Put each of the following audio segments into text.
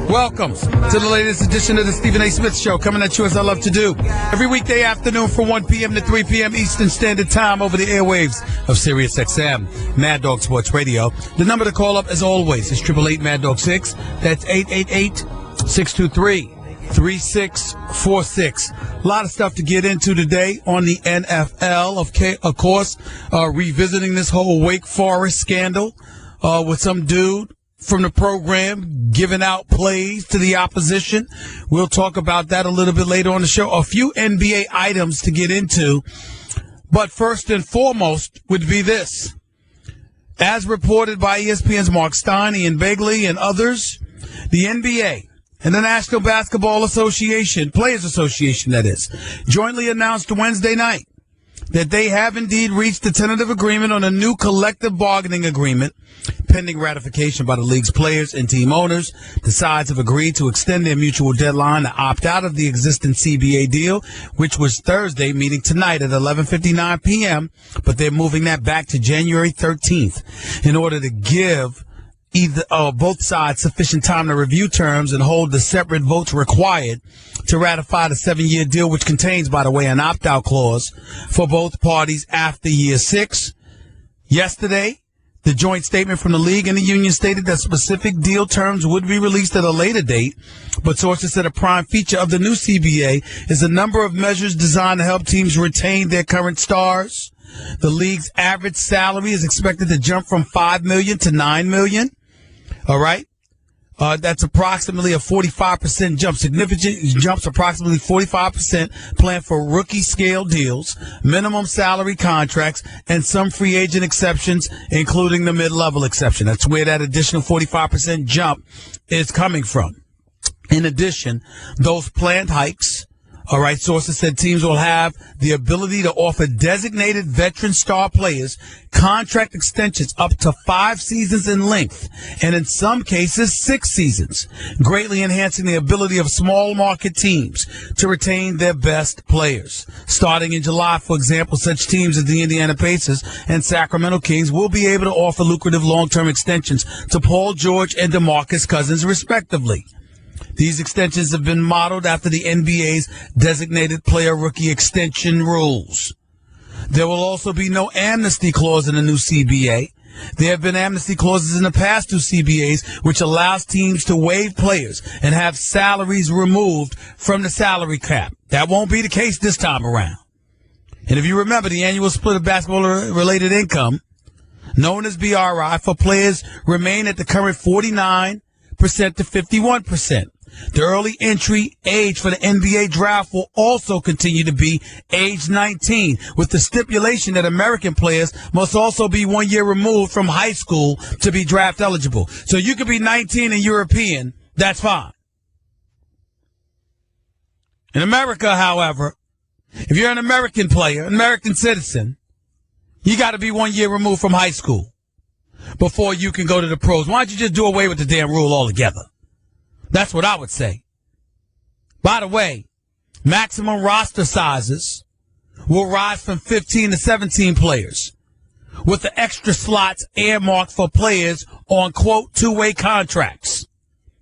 Welcome to the latest edition of the Stephen A. Smith Show, coming at you as I love to do. Every weekday afternoon from 1 p.m. to 3 p.m. Eastern Standard Time over the airwaves of Sirius XM, Mad Dog Sports Radio. The number to call up, as always, is 888-MAD-DOG-6. That's 888-623-3646. A lot of stuff to get into today on the NFL. Of course, revisiting this whole Wake Forest scandal with some dude from the program giving out plays to the opposition. We'll talk about that a little bit later on the show. A few NBA items to get into. But first and foremost would be this. As reported by ESPN's Mark Stein, Ian Begley, and others, the NBA and the National Basketball Association, Players Association that is, jointly announced Wednesday night that they have indeed reached a tentative agreement on a new collective bargaining agreement pending ratification by the league's players and team owners. The sides have agreed to extend their mutual deadline to opt out of the existing CBA deal, which was Thursday, meeting tonight at 11:59 p.m., but they're moving that back to January 13th in order to give both sides sufficient time to review terms and hold the separate votes required to ratify the 7-year deal, which contains, by the way, an opt-out clause for both parties after year 6. Yesterday, the joint statement from the league and the union stated that specific deal terms would be released at a later date, but sources said a prime feature of the new CBA is a number of measures designed to help teams retain their current stars. The league's average salary is expected to jump from $5 million to $9 million. All right. That's approximately a 45% jump. Significant jumps, approximately 45% planned for rookie scale deals, minimum salary contracts, and some free agent exceptions, including the mid-level exception. That's where that additional 45% jump is coming from. In addition, those planned hikes, all right, sources said teams will have the ability to offer designated veteran star players contract extensions up to 5 seasons in length, and in some cases 6 seasons, greatly enhancing the ability of small market teams to retain their best players. Starting in July, for example, such teams as the Indiana Pacers and Sacramento Kings will be able to offer lucrative long-term extensions to Paul George and DeMarcus Cousins, respectively. These extensions have been modeled after the NBA's designated player rookie extension rules. There will also be no amnesty clause in the new CBA. There have been amnesty clauses in the past 2 CBAs, which allows teams to waive players and have salaries removed from the salary cap. That won't be the case this time around. And if you remember, the annual split of basketball-related income, known as BRI, for players remain at the current 49% to 51%. The early entry age for the NBA draft will also continue to be age 19, with the stipulation that American players must also be 1 year removed from high school to be draft eligible. So you could be 19 and European, that's fine. In America, however, if you're an American player, an American citizen, you got to be 1 year removed from high school before you can go to the pros. Why don't you just do away with the damn rule altogether? That's what I would say. By the way, maximum roster sizes will rise from 15 to 17 players, with the extra slots earmarked for players on, quote, 2-way contracts,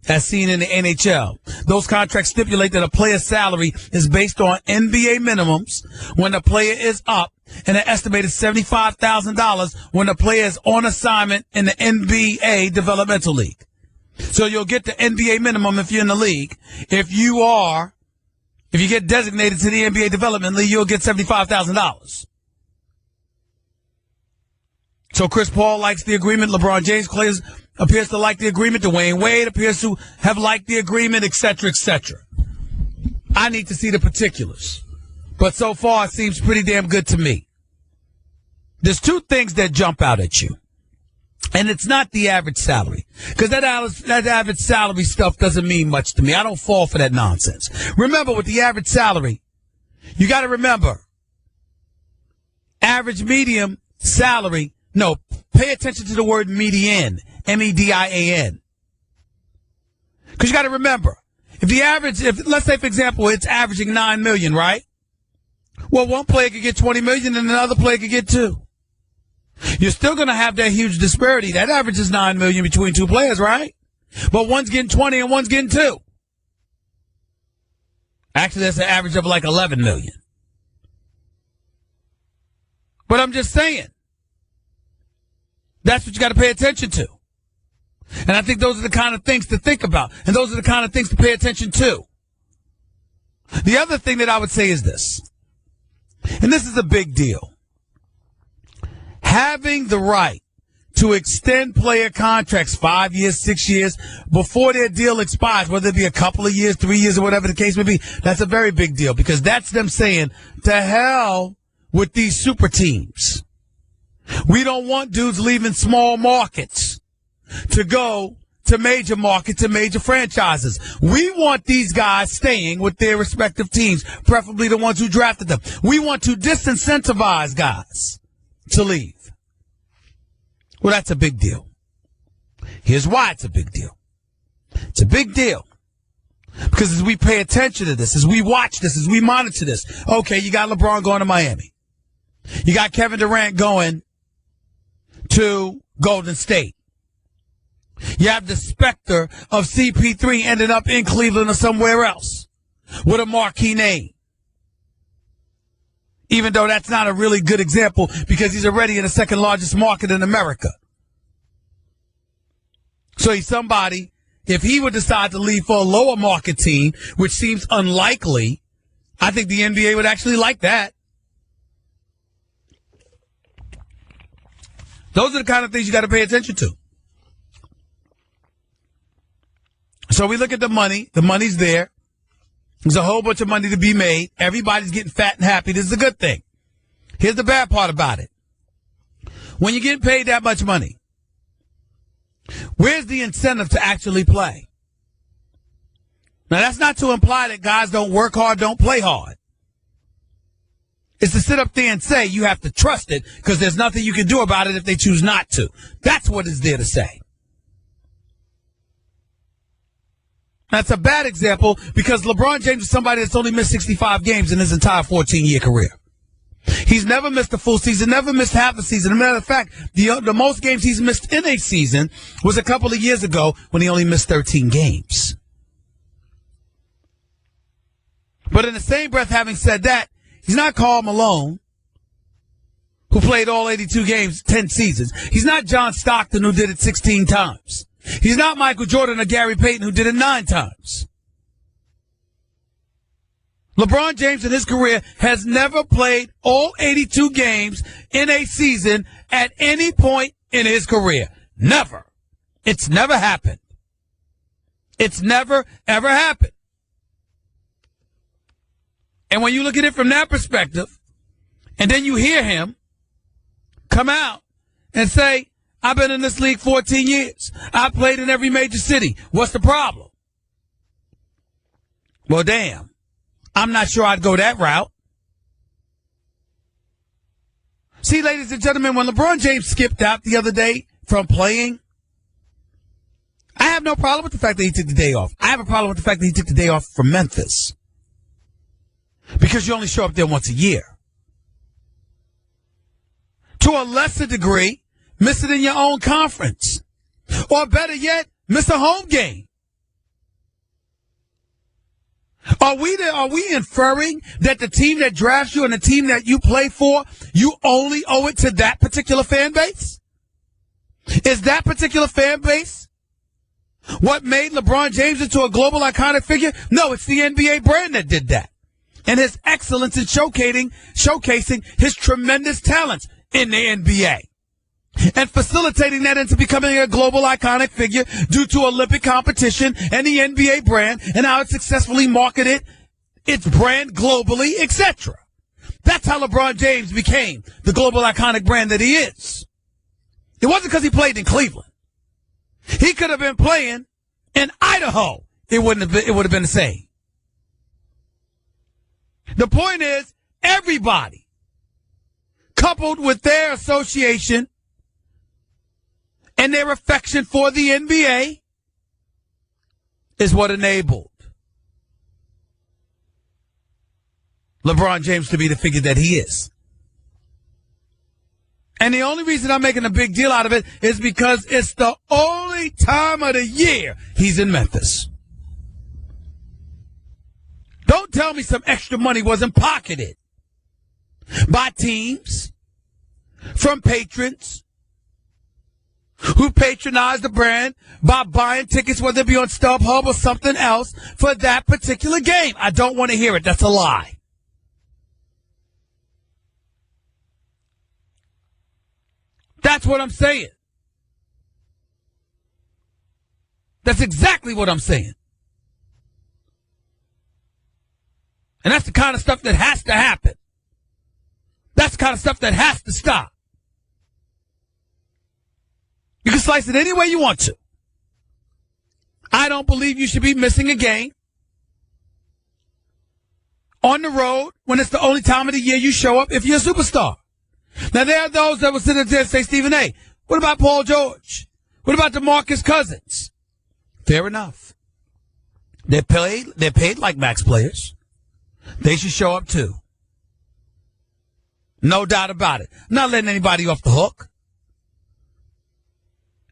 as seen in the NHL. Those contracts stipulate that a player's salary is based on NBA minimums when the player is up, and an estimated $75,000 when the player is on assignment in the NBA Developmental League. So you'll get the NBA minimum if you're in the league. If you get designated to the NBA Development League, you'll get $75,000. So Chris Paul likes the agreement. LeBron James appears to like the agreement. Dwayne Wade appears to have liked the agreement, etc., etc. I need to see the particulars. But so far, it seems pretty damn good to me. There's 2 things that jump out at you. And it's not the average salary, because that average salary stuff doesn't mean much to me. I don't fall for that nonsense. Remember, with the average salary, you got to remember, average medium salary, no, pay attention to the word median, MEDIAN. Because you got to remember, if let's say, for example, it's averaging $9 million, right? Well, one player could get $20 million and another player could get $2 million. You're still going to have that huge disparity. That averages $9 million between 2 players, right? But one's getting 20 and one's getting 2. Actually, that's an average of like 11 million. But I'm just saying, that's what you got to pay attention to. And I think those are the kind of things to think about. And those are the kind of things to pay attention to. The other thing that I would say is this, and this is a big deal. Having the right to extend player contracts 5 years, 6 years before their deal expires, whether it be a couple of years, 3 years, or whatever the case may be, that's a very big deal because that's them saying, to hell with these super teams. We don't want dudes leaving small markets to go to major markets and major franchises. We want these guys staying with their respective teams, preferably the ones who drafted them. We want to disincentivize guys to leave. Well, that's a big deal. Here's why it's a big deal. It's a big deal because as we pay attention to this, as we watch this, as we monitor this, okay, you got LeBron going to Miami. You got Kevin Durant going to Golden State. You have the specter of CP3 ending up in Cleveland or somewhere else with a marquee name. Even though that's not a really good example because he's already in the second largest market in America. So he's somebody, if he would decide to leave for a lower market team, which seems unlikely, I think the NBA would actually like that. Those are the kind of things you got to pay attention to. So we look at the money. The money's there. There's a whole bunch of money to be made. Everybody's getting fat and happy. This is a good thing. Here's the bad part about it. When you're getting paid that much money, where's the incentive to actually play? Now, that's not to imply that guys don't work hard, don't play hard. It's to sit up there and say you have to trust it because there's nothing you can do about it if they choose not to. That's what it's there to say. That's a bad example because LeBron James is somebody that's only missed 65 games in his entire 14-year career. He's never missed a full season, never missed half a season. As a matter of fact, the most games he's missed in a season was a couple of years ago when he only missed 13 games. But in the same breath, having said that, he's not Karl Malone, who played all 82 games, 10 seasons. He's not John Stockton, who did it 16 times. He's not Michael Jordan or Gary Payton, who did it 9 times. LeBron James in his career has never played all 82 games in a season at any point in his career. Never. It's never happened. It's never, ever happened. And when you look at it from that perspective, and then you hear him come out and say, I've been in this league 14 years. I played in every major city. What's the problem? Well, damn. I'm not sure I'd go that route. See, ladies and gentlemen, when LeBron James skipped out the other day from playing, I have no problem with the fact that he took the day off. I have a problem with the fact that he took the day off from Memphis. Because you only show up there once a year. To a lesser degree, miss it in your own conference. Or better yet, miss a home game. Are we inferring that the team that drafts you and the team that you play for, you only owe it to that particular fan base? Is that particular fan base what made LeBron James into a global iconic figure? No, it's the NBA brand that did that. And his excellence in showcasing his tremendous talents in the NBA. And facilitating that into becoming a global iconic figure due to Olympic competition and the NBA brand and how it successfully marketed its brand globally, etc. That's how LeBron James became the global iconic brand that he is. It wasn't because he played in Cleveland. He could have been playing in Idaho. It would have been the same. The point is, everybody, coupled with their association and their affection for the NBA, is what enabled LeBron James to be the figure that he is. And the only reason I'm making a big deal out of it is because it's the only time of the year he's in Memphis. Don't tell me some extra money wasn't pocketed by teams, from patrons who patronize the brand by buying tickets, whether it be on StubHub or something else, for that particular game. I don't want to hear it. That's a lie. That's what I'm saying. That's exactly what I'm saying. And that's the kind of stuff that has to happen. That's the kind of stuff that has to stop. You can slice it any way you want to. I don't believe you should be missing a game on the road when it's the only time of the year you show up if you're a superstar. Now, there are those that will sit there and say, Stephen A., what about Paul George? What about DeMarcus Cousins? Fair enough. They're paid like max players. They should show up too. No doubt about it. I'm not letting anybody off the hook.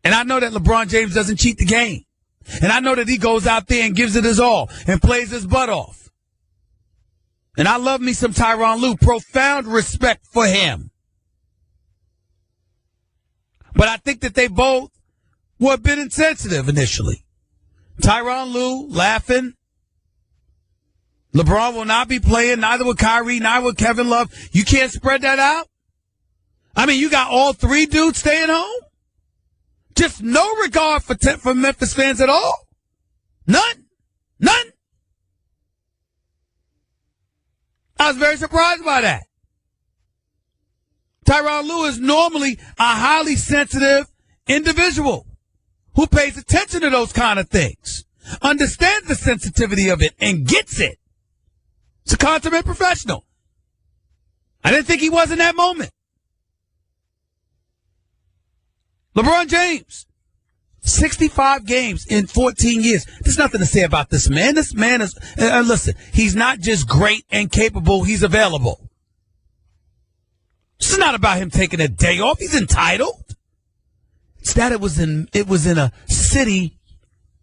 And I know that LeBron James doesn't cheat the game. And I know that he goes out there and gives it his all and plays his butt off. And I love me some Tyronn Lue. Profound respect for him. But I think that they both were a bit insensitive initially. Tyronn Lue laughing. LeBron will not be playing, neither will Kyrie, neither will Kevin Love. You can't spread that out? I mean, you got all three dudes staying home? Just no regard for Memphis fans at all? None. I was very surprised by that. Tyronn Lue is normally a highly sensitive individual who pays attention to those kind of things, understands the sensitivity of it, and gets it. It's a consummate professional. I didn't think he was in that moment. LeBron James, 65 games in 14 years. There's nothing to say about this man. This man is, listen, he's not just great and capable, he's available. This is not about him taking a day off. He's entitled. It's that it was in a city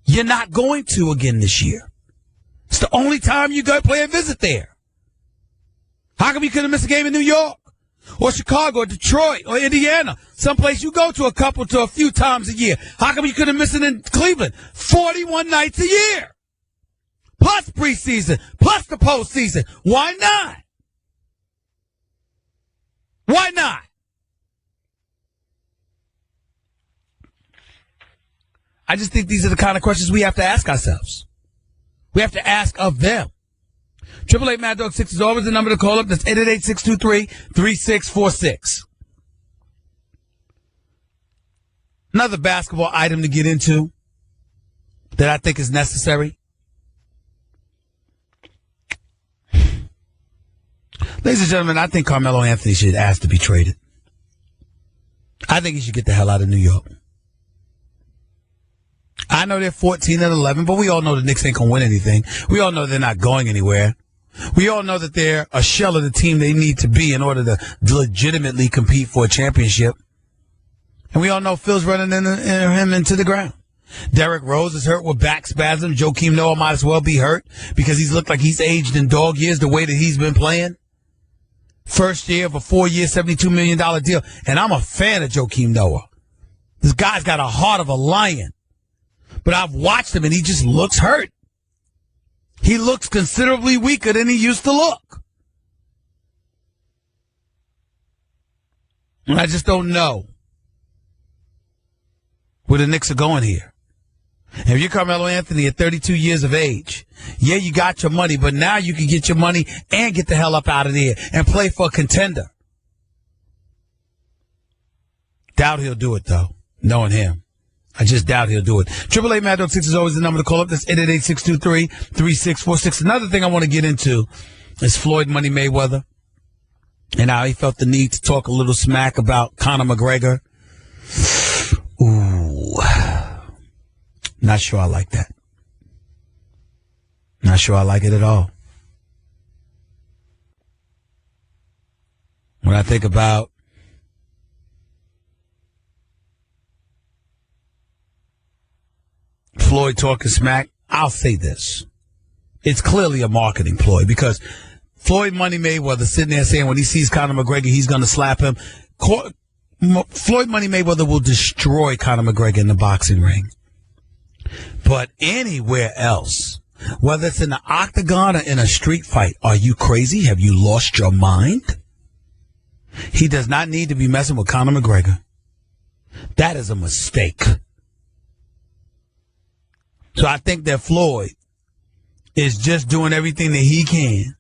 you're not going to again this year. It's the only time you go play a visit there. How come you couldn't miss a game in New York or Chicago or Detroit or Indiana? Someplace you go to a few times a year. How come you couldn't miss it in Cleveland? 41 nights a year. Plus preseason, plus the postseason. Why not? Why not? I just think these are the kind of questions we have to ask ourselves. We have to ask of them. 888 Mad Dog 6 is always the number to call up. That's 888-623-3646. Another basketball item to get into that I think is necessary. Ladies and gentlemen, I think Carmelo Anthony should ask to be traded. I think he should get the hell out of New York. I know they're 14-11, but we all know the Knicks ain't going to win anything. We all know they're not going anywhere. We all know that they're a shell of the team they need to be in order to legitimately compete for a championship. And we all know Phil's running him into the ground. Derrick Rose is hurt with back spasms. Joakim Noah might as well be hurt because he's looked like he's aged in dog years the way that he's been playing. First year of a 4-year, $72 million deal. And I'm a fan of Joakim Noah. This guy's got a heart of a lion. But I've watched him, and he just looks hurt. He looks considerably weaker than he used to look. And I just don't know where the Knicks are going here. And if you're Carmelo Anthony at 32 years of age, yeah, you got your money, but now you can get your money and get the hell up out of there and play for a contender. Doubt he'll do it, though, knowing him. I just doubt he'll do it. 888 Mad Dog 6 is always the number to call up. That's 888-623-3646. Another thing I want to get into is Floyd Money Mayweather and how he felt the need to talk a little smack about Conor McGregor. Ooh. Not sure I like that. Not sure I like it at all. When I think about Floyd talking smack, I'll say this. It's clearly a marketing ploy because Floyd Money Mayweather sitting there saying when he sees Conor McGregor, he's going to slap him. Floyd Money Mayweather will destroy Conor McGregor in the boxing ring. But anywhere else, whether it's in the octagon or in a street fight, are you crazy? Have you lost your mind? He does not need to be messing with Conor McGregor. That is a mistake. So I think that Floyd is just doing everything that he can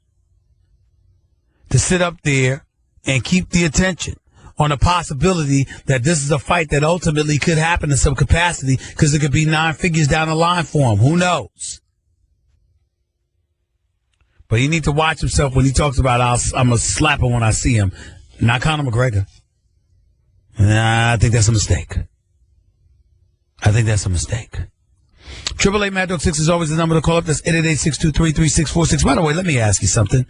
to sit up there and keep the attention on the possibility that this is a fight that ultimately could happen in some capacity because it could be 9 figures down the line for him. Who knows? But he needs to watch himself when he talks about I'm going to slap him when I see him. Not Conor McGregor. I think that's a mistake. Triple A Mad Dog 6 is always the number to call up. That's 888-623-3646. By the way, let me ask you something.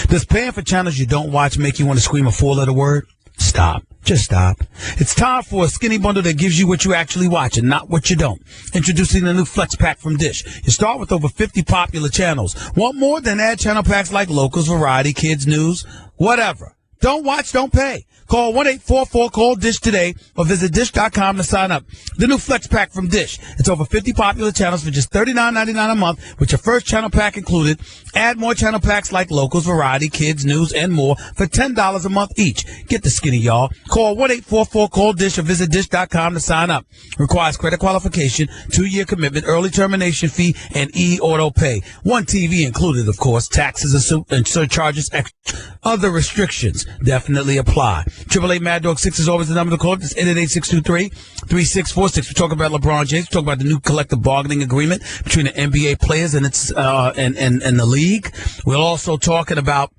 Does paying for channels you don't watch make you want to scream a 4-letter word? Stop. Just stop. It's time for a skinny bundle that gives you what you actually watch and not what you don't. Introducing the new Flex Pack from Dish. You start with over 50 popular channels. Want more? Then add channel packs like Locals, Variety, Kids, News, whatever. Don't watch, don't pay. Call 1-844-CALL-DISH today or visit Dish.com to sign up. The new Flex Pack from Dish. It's over 50 popular channels for just $39.99 a month with your first channel pack included. Add more channel packs like Locals, Variety, Kids, News, and more for $10 a month each. Get the skinny, y'all. Call 1-844-CALL-DISH or visit Dish.com to sign up. Requires credit qualification, 2-year commitment, early termination fee, and e-auto pay. One TV included, of course. Taxes and surcharges extra. Other restrictions definitely apply. Triple A Mad Dog 6 is always the number to call. It's 888-623-3646. We talk about LeBron James. We talk about the new collective bargaining agreement between the NBA players and its and the league. We're also talking about,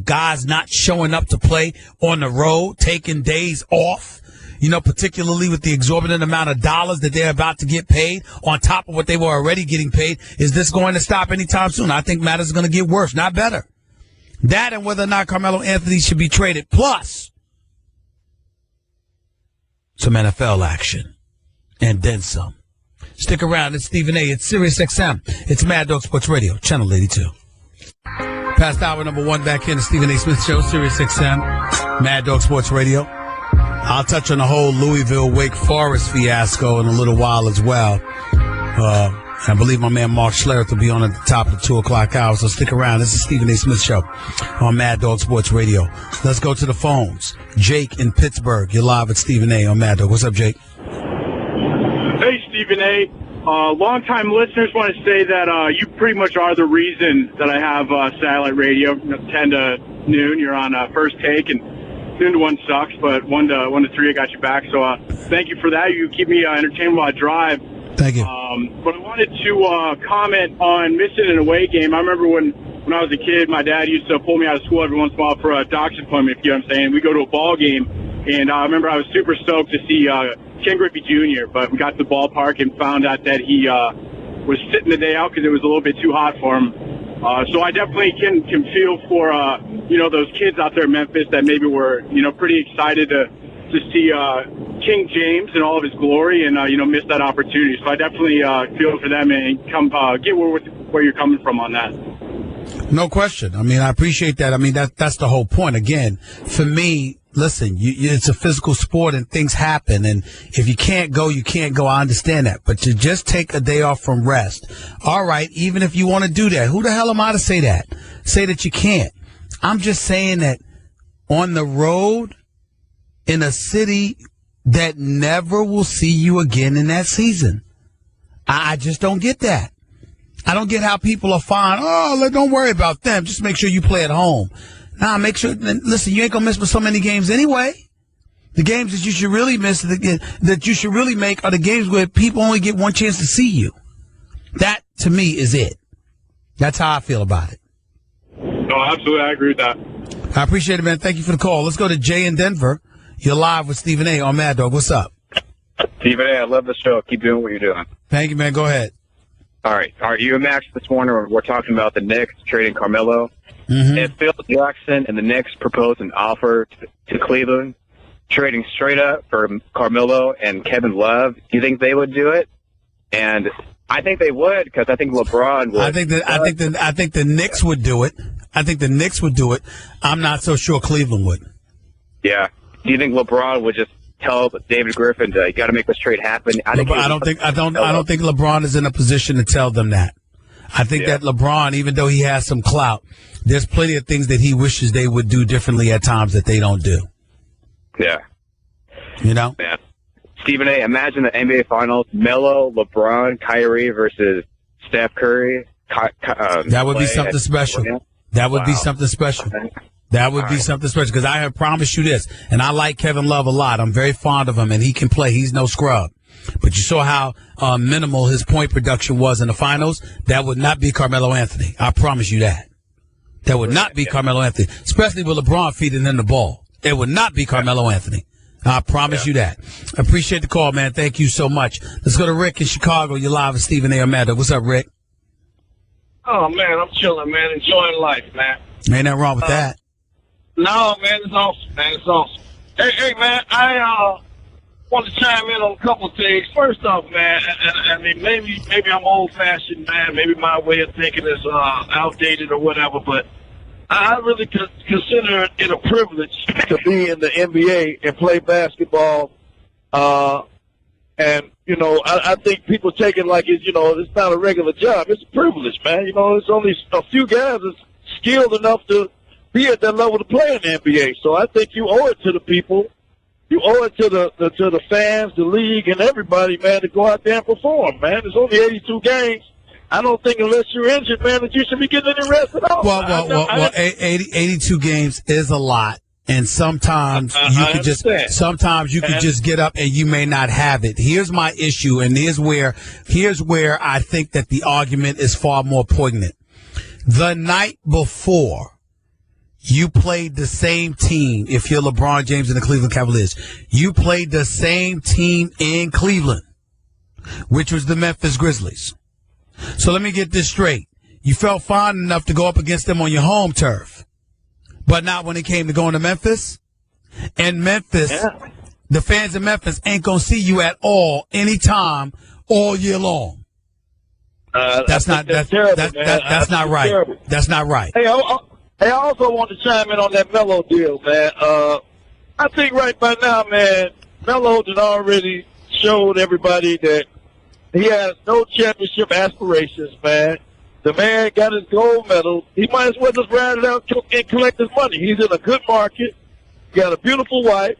guys not showing up to play on the road, taking days off. Particularly with the exorbitant amount of dollars that they're about to get paid on top of what they were already getting paid. Is this going to stop anytime soon? I think matters are going to get worse, not better. That and whether or not Carmelo Anthony should be traded. Plus, some NFL action. And then some. Stick around. It's Stephen A. It's Sirius XM. It's Mad Dog Sports Radio, Channel 82. Past hour number 1 back in the Stephen A. Smith Show, Sirius XM, Mad Dog Sports Radio. I'll touch on the whole Louisville Wake Forest fiasco in a little while as well. I believe my man Mark Schlereth will be on at the top of the 2 o'clock hour, so stick around. This is Stephen A. Smith Show on Mad Dog Sports Radio. Let's go to the phones. Jake in Pittsburgh. You're live at Stephen A. on Mad Dog. What's up, Jake? Hey, Stephen A. Long-time listeners want to say that you pretty much are the reason that I have satellite radio. 10 to noon, you're on First Take, and noon to 1 sucks, but 1 to 3, I got you back. So thank you for that. You keep me entertained while I drive. Thank you. But I wanted to comment on missing an away game. I remember when I was a kid, my dad used to pull me out of school every once in a while for a doc's appointment, if you know what I'm saying. We go to a ball game, and I remember I was super stoked to see Ken Griffey Jr., but we got to the ballpark and found out that he was sitting the day out because it was a little bit too hot for him. So I definitely can feel for, those kids out there in Memphis that maybe were, pretty excited to see King James in all of his glory and, miss that opportunity. So I definitely feel for them and come get where you're coming from on that. No question. I mean, I appreciate that. I mean, that's the whole point. Again, for me, listen, it's a physical sport and things happen. And if you can't go, you can't go. I understand that. But to just take a day off from rest, all right, even if you want to do that, who the hell am I to say that? Say that you can't. I'm just saying that on the road in a city that never will see you again in that season. I just don't get that. I don't get how people are fine. Oh, don't worry about them. Just make sure you play at home. Nah, make sure. Listen, you ain't gonna miss so many games anyway. The games that you should really miss, that you should really make, are the games where people only get one chance to see you. That, to me, is it. That's how I feel about it. No, absolutely, I agree with that. I appreciate it, man. Thank you for the call. Let's go to Jay in Denver. You're live with Stephen A. on Mad Dog. What's up? Stephen A., I love the show. Keep doing what you're doing. Thank you, man. Go ahead. All right, you and Max this morning, we're talking about the Knicks trading Carmelo. Mm-hmm. If Phil Jackson and the Knicks proposed an offer to Cleveland, trading straight up for Carmelo and Kevin Love, do you think they would do it? And I think they would, because I think LeBron would. I think the Knicks would do it. I think the Knicks would do it. I'm not so sure Cleveland would. Yeah. Do you think LeBron would just tell David Griffin, you got to make this trade happen? I don't think LeBron is in a position to tell them that. I think that LeBron, even though he has some clout, there's plenty of things that he wishes they would do differently at times that they don't do. Yeah. You know? Man. Stephen A., imagine the NBA Finals, Melo, LeBron, Kyrie versus Steph Curry. That would be something special. That would be something special. That would be something special, because I have promised you this, and I like Kevin Love a lot. I'm very fond of him, and he can play. He's no scrub. But you saw how minimal his point production was in the finals. That would not be Carmelo Anthony. I promise you that. That would not be Carmelo Anthony, especially with LeBron feeding him the ball. It would not be Carmelo Anthony. I promise you that. I appreciate the call, man. Thank you so much. Let's go to Rick in Chicago. You're live with Stephen A. Amanda. What's up, Rick? Oh, man, I'm chilling, man. Enjoying life, man. Ain't nothing wrong with that. No, man, it's awesome, man. It's awesome. Hey, man, I want to chime in on a couple of things. First off, man, I mean, maybe I'm old-fashioned, man. Maybe my way of thinking is outdated or whatever, but I really consider it a privilege to be in the NBA and play basketball. And, you know, I think people take it like it's, you know, it's not a regular job. It's a privilege, man. You know, there's only a few guys that's skilled enough to be at that level to play in the NBA. So I think you owe it to the people. You owe it to the fans, the league, and everybody, man, to go out there and perform, man. There's only 82 games. I don't think unless you're injured, man, that you should be getting any rest at all. Well, 82 games is a lot. And sometimes you could just get up and you may not have it. Here's my issue, and here's where I think that the argument is far more poignant. The night before, you played the same team. If you're LeBron James and the Cleveland Cavaliers, you played the same team in Cleveland, which was the Memphis Grizzlies. So let me get this straight. You felt fine enough to go up against them on your home turf, but not when it came to going to Memphis. And Memphis, the fans in Memphis ain't going to see you at all, anytime, all year long. That's not right. Terrible. That's not right. Hey, I also want to chime in on that Melo deal, man. I think right by now, man, Melo had already showed everybody that he has no championship aspirations, man. The man got his gold medal. He might as well just ride it out and collect his money. He's in a good market. He got a beautiful wife.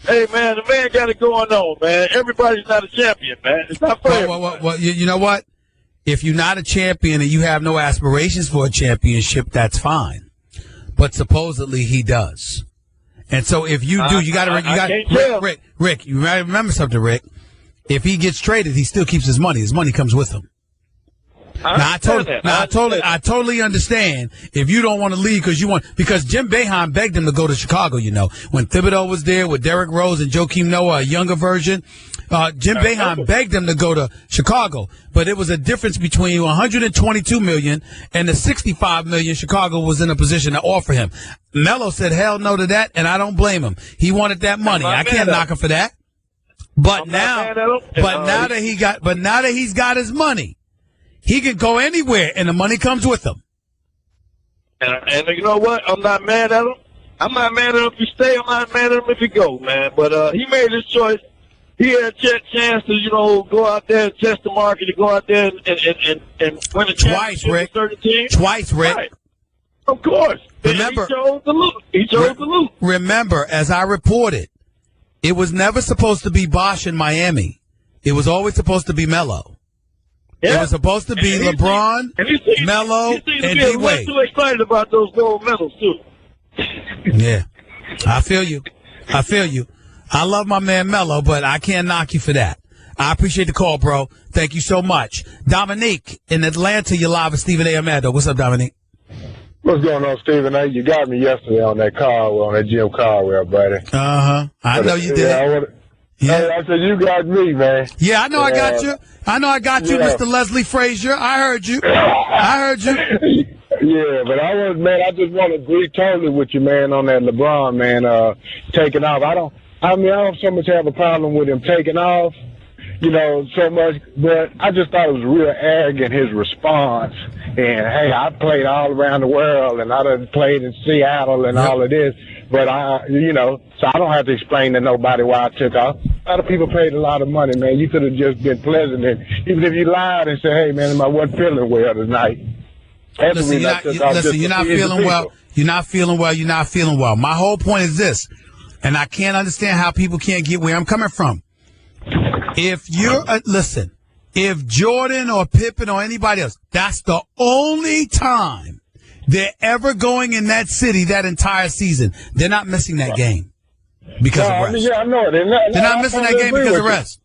Hey, man, the man got it going on, man. Everybody's not a champion, man. It's not fair. Well, you know what? If you're not a champion and you have no aspirations for a championship, that's fine. But supposedly he does. And so if you do, Rick, you might remember something, Rick. If he gets traded, he still keeps his money. His money comes with him. I totally understand if you don't want to leave because Jim Boeheim begged him to go to Chicago, you know. When Thibodeau was there with Derrick Rose and Joakim Noah, a younger version, Jim Boeheim begged him to go to Chicago. But it was a difference between $122 million and the $65 million Chicago was in a position to offer him. Melo said hell no to that, and I don't blame him. He wanted that money. I can't knock him for that. But now that he's got his money, he can go anywhere, and the money comes with him. And you know what? I'm not mad at him. I'm not mad at him if he stay. I'm not mad at him if he go, man. But he made his choice. He had a chance to, you know, go out there and test the market, to go out there and win a championship with certain teams. Twice, Rick. Right. Of course. Remember, he chose the loot. Remember, as I reported, it was never supposed to be Bosh in Miami. It was always supposed to be Melo. Yeah. It was supposed to be LeBron, Melo, and D-Wade. Too excited about those gold medals, too. Yeah, I feel you. I love my man Melo, but I can't knock you for that. I appreciate the call, bro. Thank you so much. Dominique in Atlanta, you're live with Stephen A. Amanda. What's up, Dominique? What's going on, Stephen? Hey, you got me yesterday on that Jim Caldwell, buddy. I know you did. Hey, I said you got me, man. Yeah, I know I got you. Mr. Leslie Frazier. I heard you. Yeah, but I just want to agree totally with you, man, on that LeBron, man, taking off. I don't so much have a problem with him taking off. so much. But I just thought it was real arrogant, his response. And, hey, I played all around the world, and I done played in Seattle and all of this. But, so I don't have to explain to nobody why I took off. A lot of people paid a lot of money, man. You could have just been pleasant. And even if you lied and said, hey, man, I wasn't feeling well tonight. Listen, you're not feeling well. You're not feeling well. You're not feeling well. My whole point is this, and I can't understand how people can't get where I'm coming from. If you're, if Jordan or Pippen or anybody else, that's the only time they're ever going in that city that entire season. They're not missing that game because of rest. I know. They're not missing that game because of rest.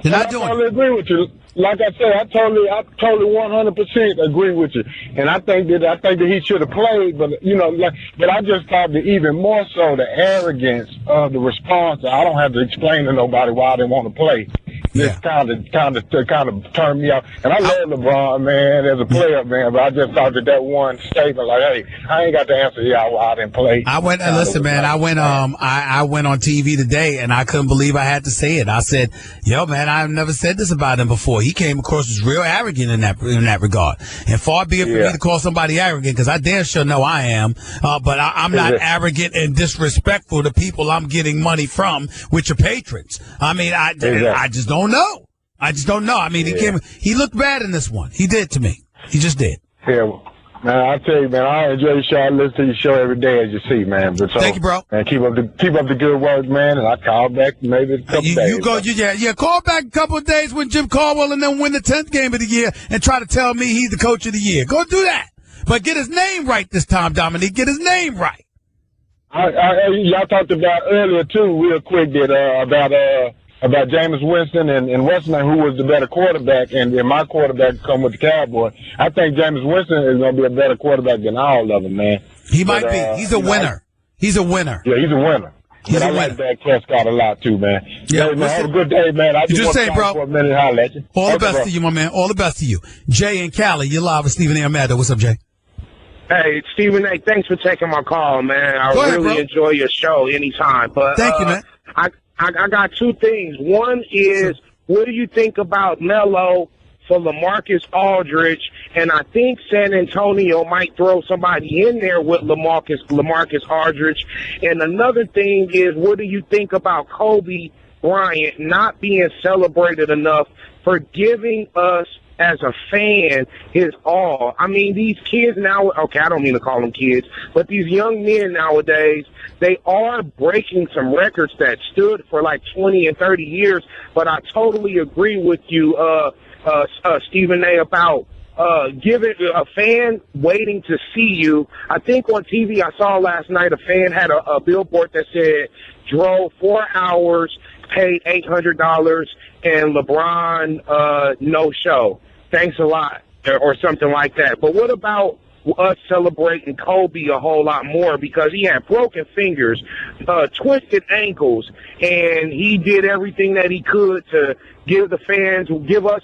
They're not doing it. I totally agree with you. Like I said, I totally 100% agree with you. And I think that he should have played, but but I just thought that even more so the arrogance of the response. I don't have to explain to nobody why I didn't want to play. This kind of turned me off. And I love LeBron, man, as a player, man, but I just thought that one statement, like, hey, I ain't got to answer y'all why I didn't play. I went on TV today, and I couldn't believe I had to say it. I said, yo, man, I've never said this about him before. He came across as real arrogant in that regard. And far be it for me to call somebody arrogant, because I damn sure know I am. But I'm not arrogant and disrespectful to people I'm getting money from, which are patrons. I mean, I just don't know. I just don't know. I mean, he looked bad in this one. He did to me. He just did. Yeah. Man, I tell you, man, I enjoy your show. I listen to your show every day, as you see, man. But thank you, bro. And keep up the good work, man. And I call back maybe a couple days. Call back a couple of days when Jim Caldwell and then win the 10th game of the year and try to tell me he's the coach of the year. Go do that. But get his name right this time, Dominique. Get his name right. Y'all talked about earlier, too, real quick, about Jameis Winston and Weston, who was the better quarterback, and my quarterback come with the Cowboys. I think Jameis Winston is going to be a better quarterback than all of them, man. He might be. He's a winner. He's a winner. Yeah, he's a winner. I like Dak Prescott a lot, too, man. Yeah, man, have a good day, man. I just say, bro. For a minute, I'll let you. All the best to you, my man. All the best to you. Jay and Cali, you're live with Stephen A. Maddow. What's up, Jay? Hey, Stephen A., thanks for taking my call, man. I really enjoy your show anytime. But thank you, man. I got two things. One is, what do you think about Melo for LaMarcus Aldridge? And I think San Antonio might throw somebody in there with LaMarcus Aldridge. And another thing is, what do you think about Kobe Bryant not being celebrated enough for giving us, as a fan, his all? I mean, these kids now, okay, I don't mean to call them kids, but these young men nowadays, they are breaking some records that stood for like 20 and 30 years. But I totally agree with you, Stephen A., about giving a fan waiting to see you. I think on TV I saw last night a fan had a billboard that said, drove 4 hours, paid $800, and LeBron no show. Thanks a lot, or something like that. But what about us celebrating Kobe a whole lot more, because he had broken fingers, twisted ankles, and he did everything that he could to give us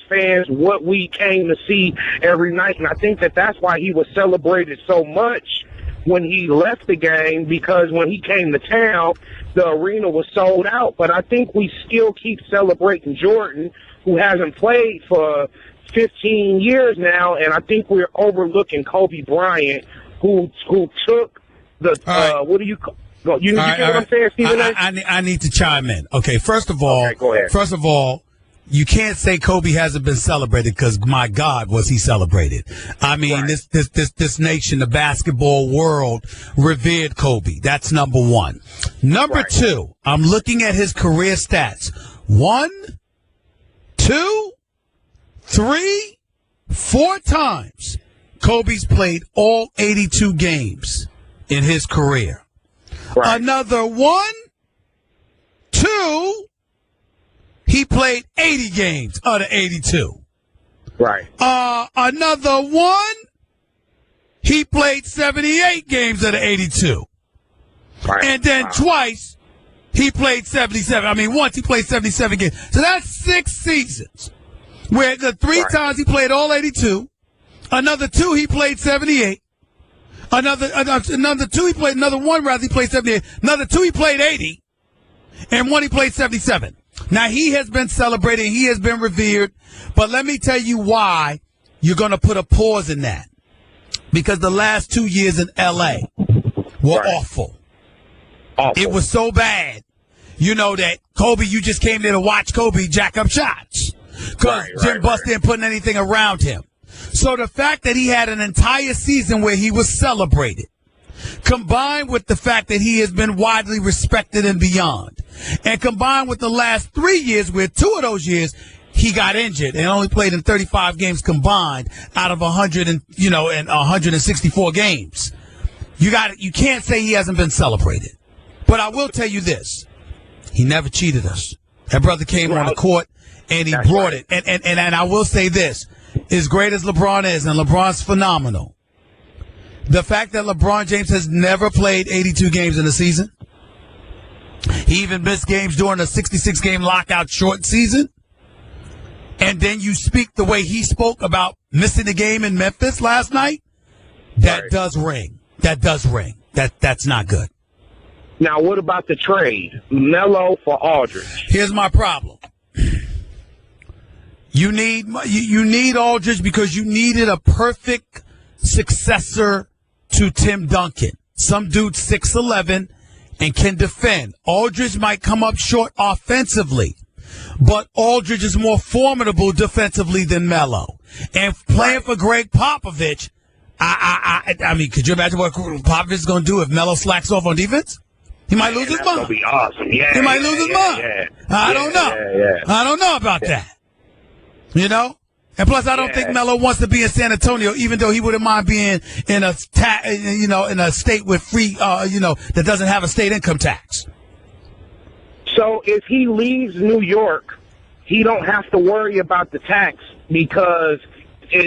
fans what we came to see every night. And I think that's why he was celebrated so much when he left the game, because when he came to town, the arena was sold out. But I think we still keep celebrating Jordan, who hasn't played for 15 years now, and I think we're overlooking Kobe Bryant, who took the what do you call? You know what I'm saying, Stephen A.? I need to chime in. Okay, first of all, go ahead. First of all, you can't say Kobe hasn't been celebrated, because my God, was he celebrated? I mean, this nation, the basketball world, revered Kobe. That's number one. Number two, I'm looking at his career stats. 1, 2, 3, 4 times Kobe's played all 82 games in his career. Another 1, 2, he played 80 games out of 82. Another 1, he played 78 games out of 82. And then twice, he played 77. I mean, once he played 77 games. So that's 6 seasons. Where the 3 times he played all 82, another 2 he played 78, another 2 he played, another 1 rather he played 78, another 2 he played 80, and 1 he played 77. Now, he has been celebrated. He has been revered. But let me tell you why you're going to put a pause in that. Because the last 2 years in L.A. were awful. It was so bad. You know that, Kobe, you just came there to watch Kobe jack up shots. Because Jim Buss didn't put anything around him. So the fact that he had an entire season where he was celebrated, combined with the fact that he has been widely respected and beyond, and combined with the last 3 years where 2 of those years he got injured and only played in 35 games combined out of 164 games. You can't say he hasn't been celebrated. But I will tell you this. He never cheated us. That brother came on the court and he brought it. And I will say this. As great as LeBron is, and LeBron's phenomenal, the fact that LeBron James has never played 82 games in a season, he even missed games during a 66-game lockout short season, and then you speak the way he spoke about missing the game in Memphis last night, that does ring. That does ring. That's not good. Now, what about the trade? Melo for Aldridge. Here's my problem. You need Aldridge because you needed a perfect successor to Tim Duncan. Some dude 6'11" and can defend. Aldridge might come up short offensively, but Aldridge is more formidable defensively than Melo. And playing for Greg Popovich, I mean, could you imagine what Popovich is going to do if Melo slacks off on defense? He might lose his mind. That's going to be awesome. Yeah, he might lose his mind. I don't know. I don't know about that. You know? And plus, I don't think Melo wants to be in San Antonio, even though he wouldn't mind being in a state with free, that doesn't have a state income tax. So if he leaves New York, he don't have to worry about the tax because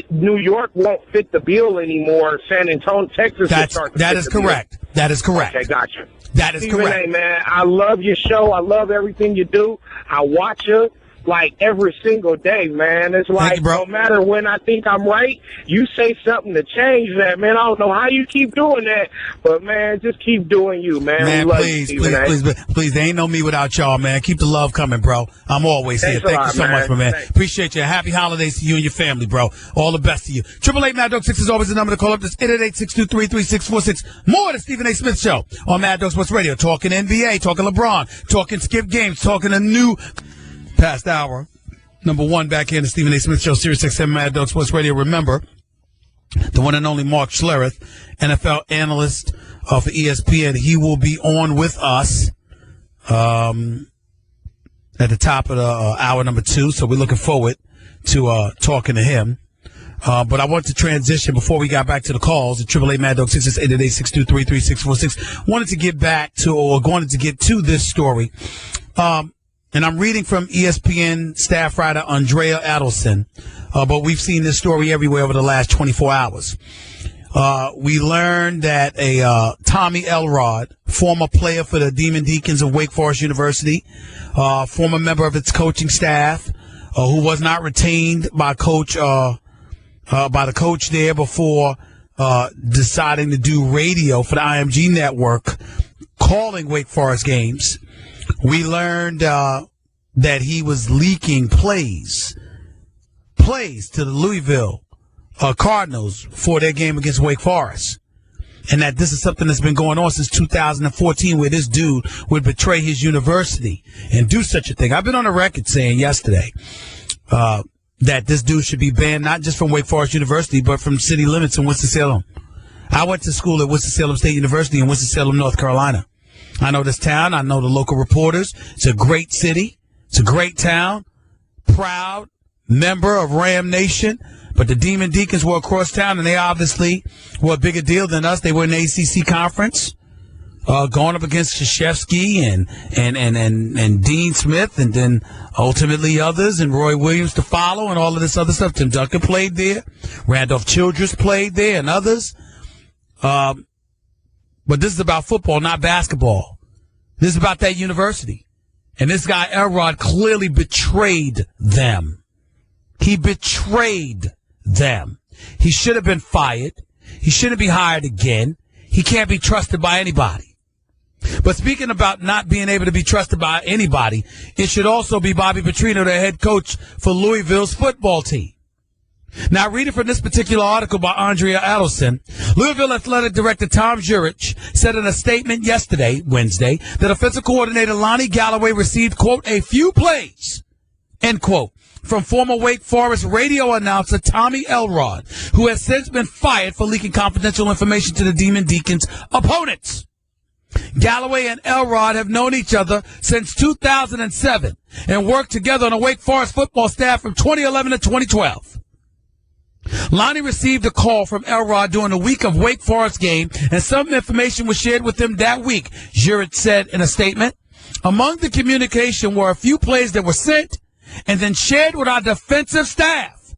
New York won't fit the bill anymore. San Antonio, Texas. That is correct. That is correct. Okay, gotcha. That is correct. Hey, man, I love your show. I love everything you do. I watch you like every single day, man. It's like no matter when I think I'm right, you say something to change that, man. I don't know how you keep doing that, but man, just keep doing you, man. Man, please. There ain't no me without y'all, man. Keep the love coming, bro. I'm always here. Thank you so much, my man. Appreciate you. Happy holidays to you and your family, bro. All the best to you. 888 Mad Dog 6 is always the number to call up. That's 888-623-3646. More of the Stephen A. Smith Show on Mad Dog Sports Radio. Talking NBA, talking LeBron, talking skip games, talking a new past hour. Number one back here in the Stephen A. Smith Show, Sirius XM Mad Dog Sports Radio. Remember, the one and only Mark Schlereth, NFL analyst for ESPN. He will be on with us at the top of the hour number 2. So we're looking forward to talking to him. But I want to transition before we got back to the calls at 888 Mad Dog 6 888-623-3646. Wanted to get to this story. And I'm reading from ESPN staff writer Andrea Adelson, but we've seen this story everywhere over the last 24 hours. We learned that a Tommy Elrod, former player for the Demon Deacons of Wake Forest University, former member of its coaching staff, who was not retained by the coach there before deciding to do radio for the IMG network, calling Wake Forest games. We learned that he was leaking plays to the Louisville Cardinals for their game against Wake Forest. And that this is something that's been going on since 2014, where this dude would betray his university and do such a thing. I've been on the record saying yesterday that this dude should be banned not just from Wake Forest University, but from city limits in Winston-Salem. I went to school at Winston-Salem State University in Winston-Salem, North Carolina. I know this town. I know the local reporters. It's a great city. It's a great town. Proud member of Ram Nation. But the Demon Deacons were across town, and they obviously were a bigger deal than us. They were in the ACC conference, going up against Krzyzewski and Dean Smith, and then ultimately others, and Roy Williams to follow, and all of this other stuff. Tim Duncan played there. Randolph Childress played there, and others. But this is about football, not basketball. This is about that university. And this guy, Elrod, clearly betrayed them. He betrayed them. He should have been fired. He shouldn't be hired again. He can't be trusted by anybody. But speaking about not being able to be trusted by anybody, it should also be Bobby Petrino, the head coach for Louisville's football team. Now, reading from this particular article by Andrea Adelson, Louisville Athletic Director Tom Jurich said in a statement yesterday, Wednesday, that offensive coordinator Lonnie Galloway received, quote, a few plays, end quote, from former Wake Forest radio announcer Tommy Elrod, who has since been fired for leaking confidential information to the Demon Deacons' opponents. Galloway and Elrod have known each other since 2007 and worked together on the Wake Forest football staff from 2011 to 2012. Lonnie received a call from Elrod during the week of Wake Forest game, and some information was shared with him that week, Jurich said in a statement. Among the communication were a few plays that were sent and then shared with our defensive staff.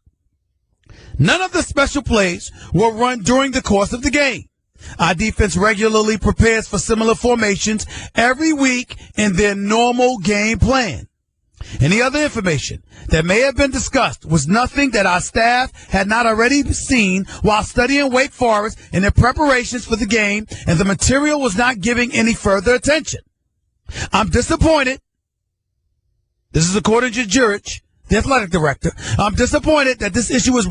None of the special plays were run during the course of the game. Our defense regularly prepares for similar formations every week in their normal game plan. Any other information that may have been discussed was nothing that our staff had not already seen while studying Wake Forest in their preparations for the game, and the material was not giving any further attention. I'm disappointed. This is according to Jurich, the athletic director. I'm disappointed that this issue has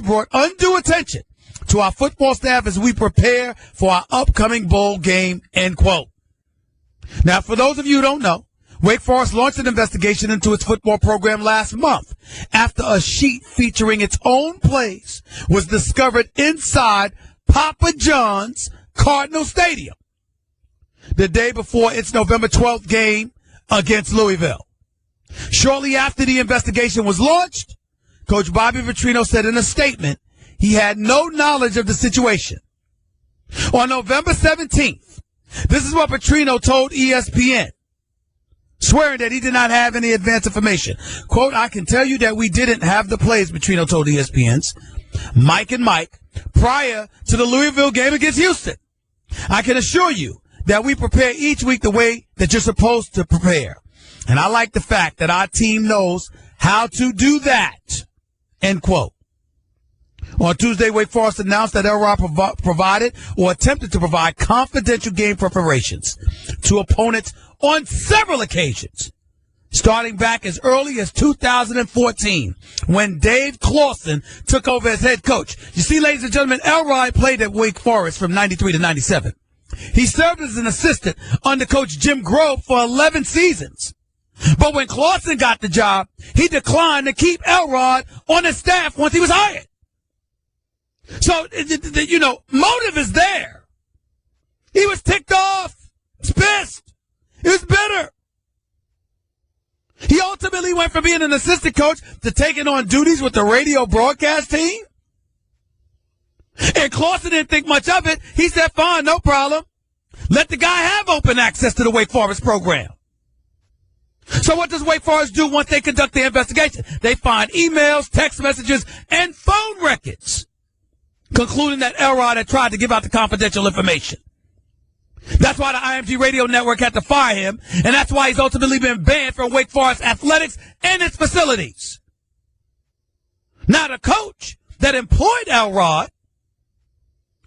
brought undue attention to our football staff as we prepare for our upcoming bowl game, end quote. Now, for those of you who don't know, Wake Forest launched an investigation into its football program last month after a sheet featuring its own plays was discovered inside Papa John's Cardinal Stadium the day before its November 12th game against Louisville. Shortly after the investigation was launched, Coach Bobby Petrino said in a statement he had no knowledge of the situation. On November 17th, this is what Petrino told ESPN, swearing that he did not have any advance information. Quote, I can tell you that we didn't have the plays, Petrino told ESPN's Mike and Mike, prior to the Louisville game against Houston. I can assure you that we prepare each week the way that you're supposed to prepare. And I like the fact that our team knows how to do that, end quote. On Tuesday, Wake Forest announced that Elrod provided or attempted to provide confidential game preparations to opponents on several occasions, starting back as early as 2014 when Dave Clawson took over as head coach. You see, ladies and gentlemen, Elrod played at Wake Forest from 93 to 97. He served as an assistant under Coach Jim Grove for 11 seasons. But when Clawson got the job, he declined to keep Elrod on his staff once he was hired. So, you know, motive is there. He was ticked off. He was pissed. He was bitter. He ultimately went from being an assistant coach to taking on duties with the radio broadcast team. And Clawson didn't think much of it. He said, fine, no problem. Let the guy have open access to the Wake Forest program. So what does Wake Forest do once they conduct their investigation? They find emails, text messages, and phone records, concluding that Elrod had tried to give out the confidential information. That's why the IMG radio network had to fire him, and that's why he's ultimately been banned from Wake Forest athletics and its facilities. Now, the coach that employed Elrod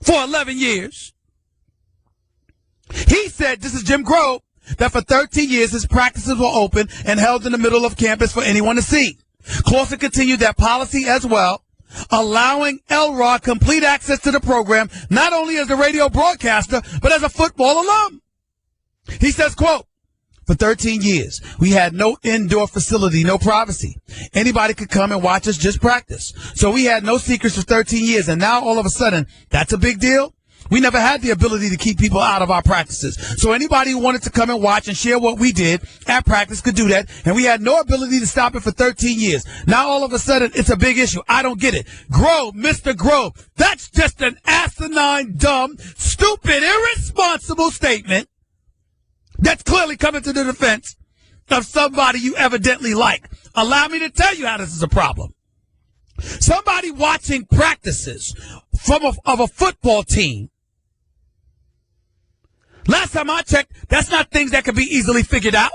for 11 years, he said, this is Jim Grove, that for 13 years his practices were open and held in the middle of campus for anyone to see. Clawson continued that policy as well, allowing Elrod complete access to the program, not only as a radio broadcaster, but as a football alum. He says, quote, for 13 years, we had no indoor facility, no privacy. Anybody could come and watch us just practice. So we had no secrets for 13 years, and now all of a sudden, that's a big deal? We never had the ability to keep people out of our practices. So anybody who wanted to come and watch and share what we did at practice could do that. And we had no ability to stop it for 13 years. Now all of a sudden, it's a big issue. I don't get it. Grove, Mr. Grove, that's just an asinine, dumb, stupid, irresponsible statement that's clearly coming to the defense of somebody you evidently like. Allow me to tell you how this is a problem. Somebody watching practices of a football team, last time I checked, that's not things that can be easily figured out.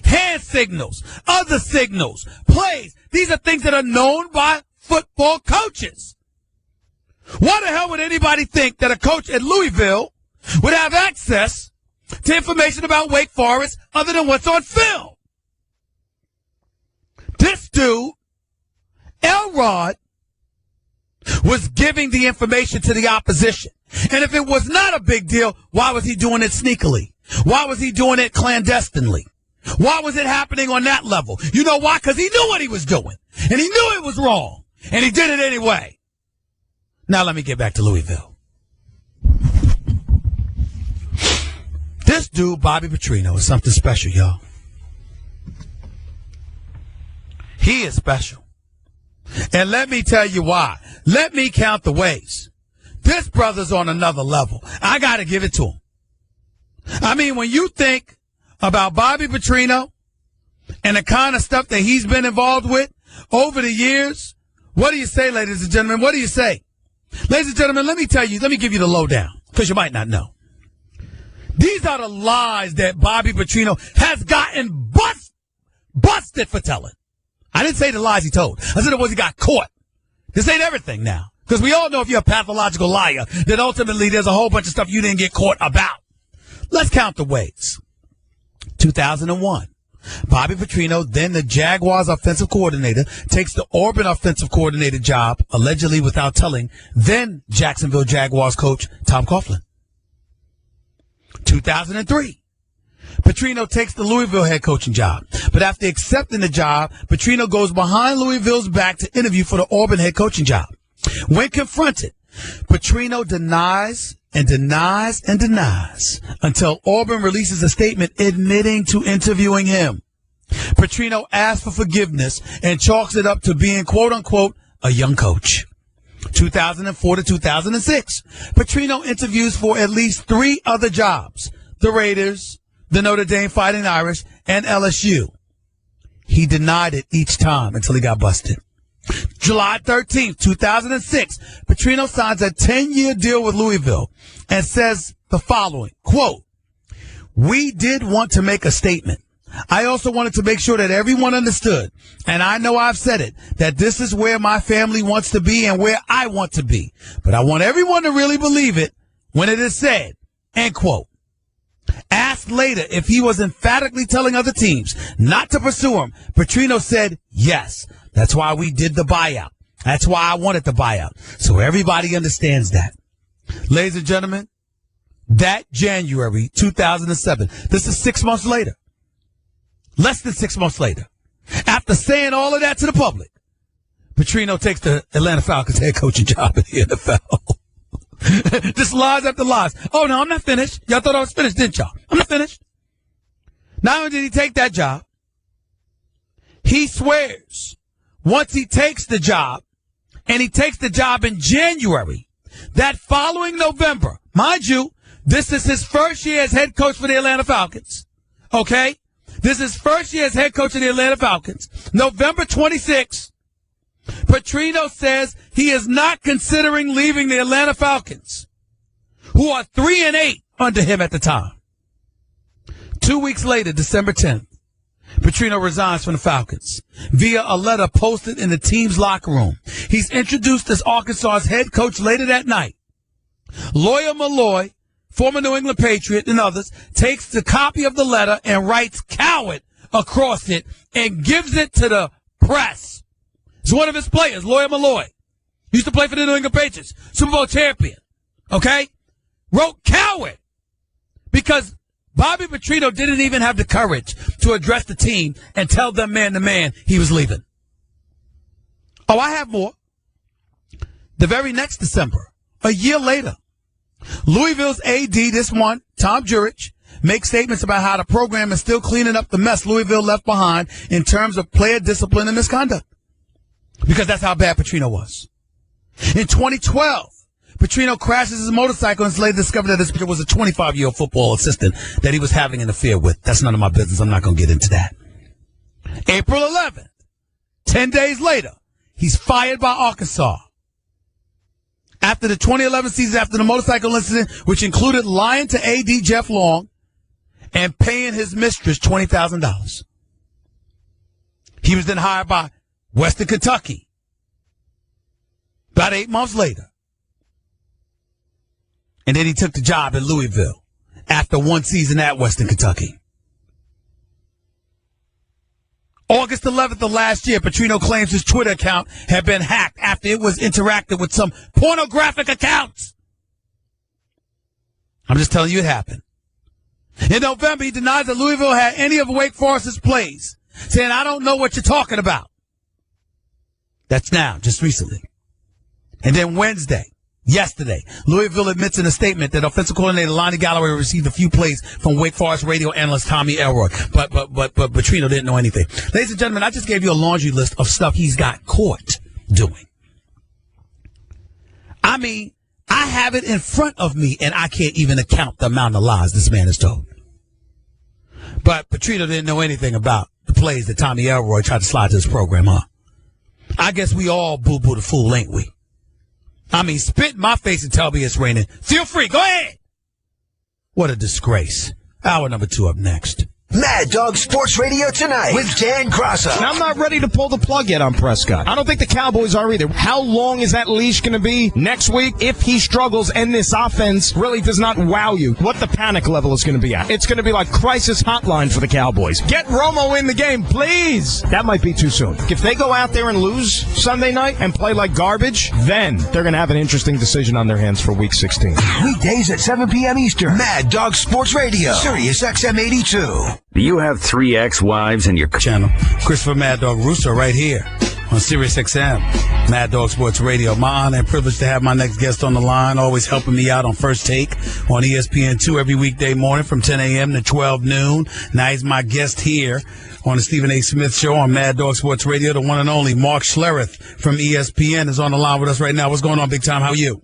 Hand signals, other signals, plays. These are things that are known by football coaches. Why the hell would anybody think that a coach at Louisville would have access to information about Wake Forest other than what's on film. This dude, Elrod, was giving the information to the opposition. And if it was not a big deal, why was he doing it sneakily? Why was he doing it clandestinely? Why was it happening on that level? You know why? Because he knew what he was doing. And he knew it was wrong. And he did it anyway. Now let me get back to Louisville. This dude, Bobby Petrino, is something special, y'all. He is special. And let me tell you why. Let me count the ways. This brother's on another level. I got to give it to him. I mean, when you think about Bobby Petrino and the kind of stuff that he's been involved with over the years, what do you say, ladies and gentlemen? What do you say? Ladies and gentlemen, let me give you the lowdown, because you might not know. These are the lies that Bobby Petrino has gotten busted for telling. I didn't say the lies he told. I said the ones he got caught. This ain't everything now. Because we all know if you're a pathological liar, that ultimately there's a whole bunch of stuff you didn't get caught about. Let's count the ways. 2001. Bobby Petrino, then the Jaguars offensive coordinator, takes the Auburn offensive coordinator job, allegedly without telling then Jacksonville Jaguars coach Tom Coughlin. 2003. Petrino takes the Louisville head coaching job. But after accepting the job, Petrino goes behind Louisville's back to interview for the Auburn head coaching job. When confronted, Petrino denies and denies and denies until Auburn releases a statement admitting to interviewing him. Petrino asks for forgiveness and chalks it up to being, quote-unquote, a young coach. 2004 to 2006, Petrino interviews for at least 3 other jobs: the Raiders, the Notre Dame Fighting Irish, and LSU. He denied it each time until he got busted. July 13th, 2006, Petrino signs a 10-year deal with Louisville and says the following, quote, "We did want to make a statement. I also wanted to make sure that everyone understood, and I know I've said it, that this is where my family wants to be and where I want to be. But I want everyone to really believe it when it is said," end quote. Asked later if he was emphatically telling other teams not to pursue him, Petrino said, "Yes, that's why we did the buyout. That's why I wanted the buyout. So everybody understands that." Ladies and gentlemen, that January 2007, this is 6 months later. Less than 6 months later. After saying all of that to the public, Petrino takes the Atlanta Falcons head coaching job in the NFL. Just lies after lies. Oh, no, I'm not finished. Y'all thought I was finished, didn't y'all? I'm not finished. Not only did he take that job, he swears once he takes the job, and he takes the job in January, that following November, mind you, this is his first year as head coach for the Atlanta Falcons. Okay? This is first year as head coach of the Atlanta Falcons. November 26th, Petrino says he is not considering leaving the Atlanta Falcons, who are 3-8 under him at the time. 2 weeks later, December 10th, Petrino resigns from the Falcons via a letter posted in the team's locker room. He's introduced as Arkansas's head coach later that night. Lawyer Malloy, former New England Patriot, and others, takes the copy of the letter and writes "coward" across it and gives it to the press. It's one of his players, Lawyer Malloy. He used to play for the New England Patriots, Super Bowl champion. Okay? Wrote "coward" because Bobby Petrino didn't even have the courage to address the team and tell them man to man he was leaving. Oh, I have more. The very next December, a year later, Louisville's AD, this one, Tom Jurich, makes statements about how the program is still cleaning up the mess Louisville left behind in terms of player discipline and misconduct. Because that's how bad Petrino was. In 2012, Petrino crashes his motorcycle and it's later discovered that this was a 25-year-old football assistant that he was having an affair with. That's none of my business. I'm not going to get into that. April 11th, 10 days later, he's fired by Arkansas. After the 2011 season, after the motorcycle incident, which included lying to AD Jeff Long and paying his mistress $20,000. He was then hired by Western Kentucky. About 8 months later. And then he took the job in Louisville after one season at Western Kentucky. August 11th of last year, Petrino claims his Twitter account had been hacked after it was interacted with some pornographic accounts. I'm just telling you it happened. In November, he denies that Louisville had any of Wake Forest's plays, saying, I don't know what you're talking about. That's now, just recently. And then yesterday, Louisville admits in a statement that offensive coordinator Lonnie Galloway received a few plays from Wake Forest radio analyst Tommy Elroy. But Petrino didn't know anything. Ladies and gentlemen, I just gave you a laundry list of stuff he's got caught doing. I mean, I have it in front of me, and I can't even account the amount of lies this man has told. But Petrino didn't know anything about the plays that Tommy Elroy tried to slide to his program, huh? I guess we all boo-boo the fool, ain't we? I mean, spit in my face and tell me it's raining. Feel free. Go ahead. What a disgrace. Hour number 2 up next. Mad Dog Sports Radio tonight with Dan Grasso. And I'm not ready to pull the plug yet on Prescott. I don't think the Cowboys are either. How long is that leash going to be next week if he struggles and this offense really does not wow you? What the panic level is going to be at? It's going to be like crisis hotline for the Cowboys. Get Romo in the game, please. That might be too soon. If they go out there and lose Sunday night and play like garbage, then they're going to have an interesting decision on their hands for Week 16. Weekdays at 7 p.m. Eastern. Mad Dog Sports Radio. Sirius XM 82. Do you have 3 ex-wives in your channel? Christopher Mad Dog Russo right here on Sirius XM, Mad Dog Sports Radio. My honor and privilege to have my next guest on the line, always helping me out on First Take on ESPN2 every weekday morning from 10 a.m. to 12 noon. Now he's my guest here on the Stephen A. Smith Show on Mad Dog Sports Radio. The one and only Mark Schlereth from ESPN is on the line with us right now. What's going on, big time? How are you?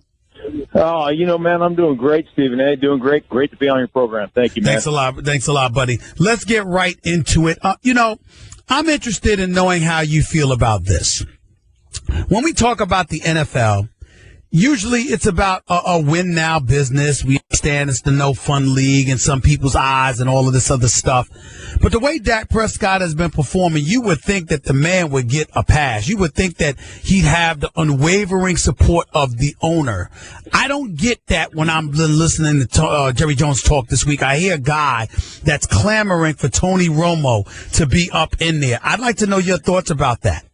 Oh, man, I'm doing great, Stephen A. Doing great. Great to be on your program. Thank you, man. Thanks a lot, buddy. Let's get right into it. I'm interested in knowing how you feel about this. When we talk about the NFL, usually it's about a win now business. We understand it's the no fun league in some people's eyes and all of this other stuff. But the way Dak Prescott has been performing, you would think that the man would get a pass. You would think that he'd have the unwavering support of the owner. I don't get that when I'm listening to Jerry Jones talk this week. I hear a guy that's clamoring for Tony Romo to be up in there. I'd like to know your thoughts about that.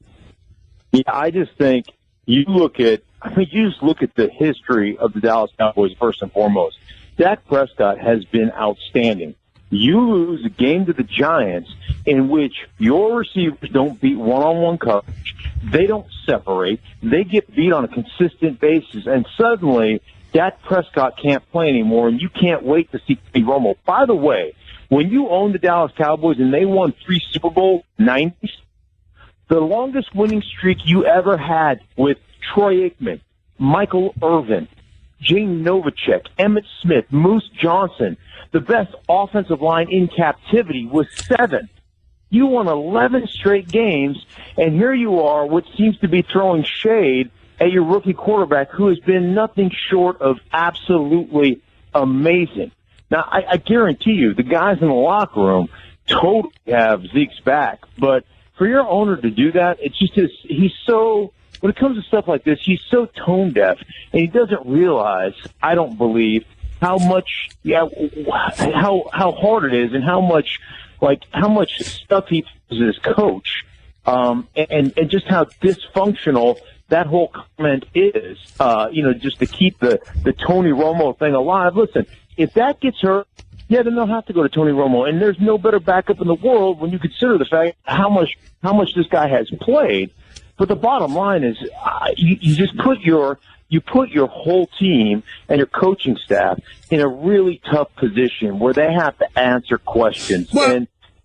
Yeah, I just think you just look at the history of the Dallas Cowboys first and foremost. Dak Prescott has been outstanding. You lose a game to the Giants in which your receivers don't beat one-on-one coverage. They don't separate. They get beat on a consistent basis. And suddenly, Dak Prescott can't play anymore, and you can't wait to see Tony Romo. By the way, when you owned the Dallas Cowboys and they won 3 Super Bowl 90s, the longest winning streak you ever had with Troy Aikman, Michael Irvin, Gene Novacek, Emmitt Smith, Moose Johnson, the best offensive line in captivity was 7. You won 11 straight games, and here you are, what seems to be throwing shade at your rookie quarterback, who has been nothing short of absolutely amazing. Now, I guarantee you, the guys in the locker room totally have Zeke's back, but for your owner to do that, it's just he's so... When it comes to stuff like this, he's so tone deaf, and he doesn't realize, I don't believe, how much, how hard it is, and how much stuff he does as coach, and just how dysfunctional that whole comment is. Just to keep the Tony Romo thing alive. Listen, if that gets hurt, then they'll have to go to Tony Romo, and there's no better backup in the world when you consider the fact how much this guy has played. But the bottom line is, you just put your whole team and your coaching staff in a really tough position where they have to answer questions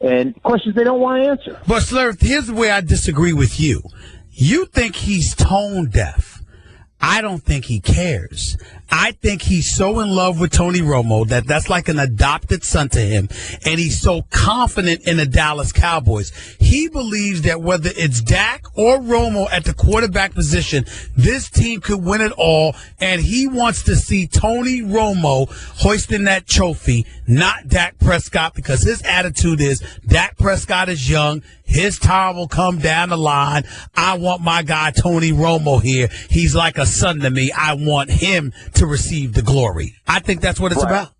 and questions they don't want to answer. But Slur, here's the way I disagree with you. You think he's tone deaf. I don't think he cares. I think he's so in love with Tony Romo that's like an adopted son to him, and he's so confident in the Dallas Cowboys. He believes that whether it's Dak or Romo at the quarterback position, this team could win it all, and he wants to see Tony Romo hoisting that trophy, not Dak Prescott, because his attitude is Dak Prescott is young. His time will come down the line. I want my guy Tony Romo here. He's like a son to me. I want him to receive the glory. I think that's what it's about.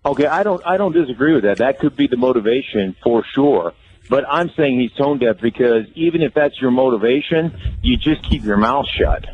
Okay, I don't disagree with that. That could be the motivation for sure. But I'm saying he's tone deaf because even if that's your motivation, you just keep your mouth shut.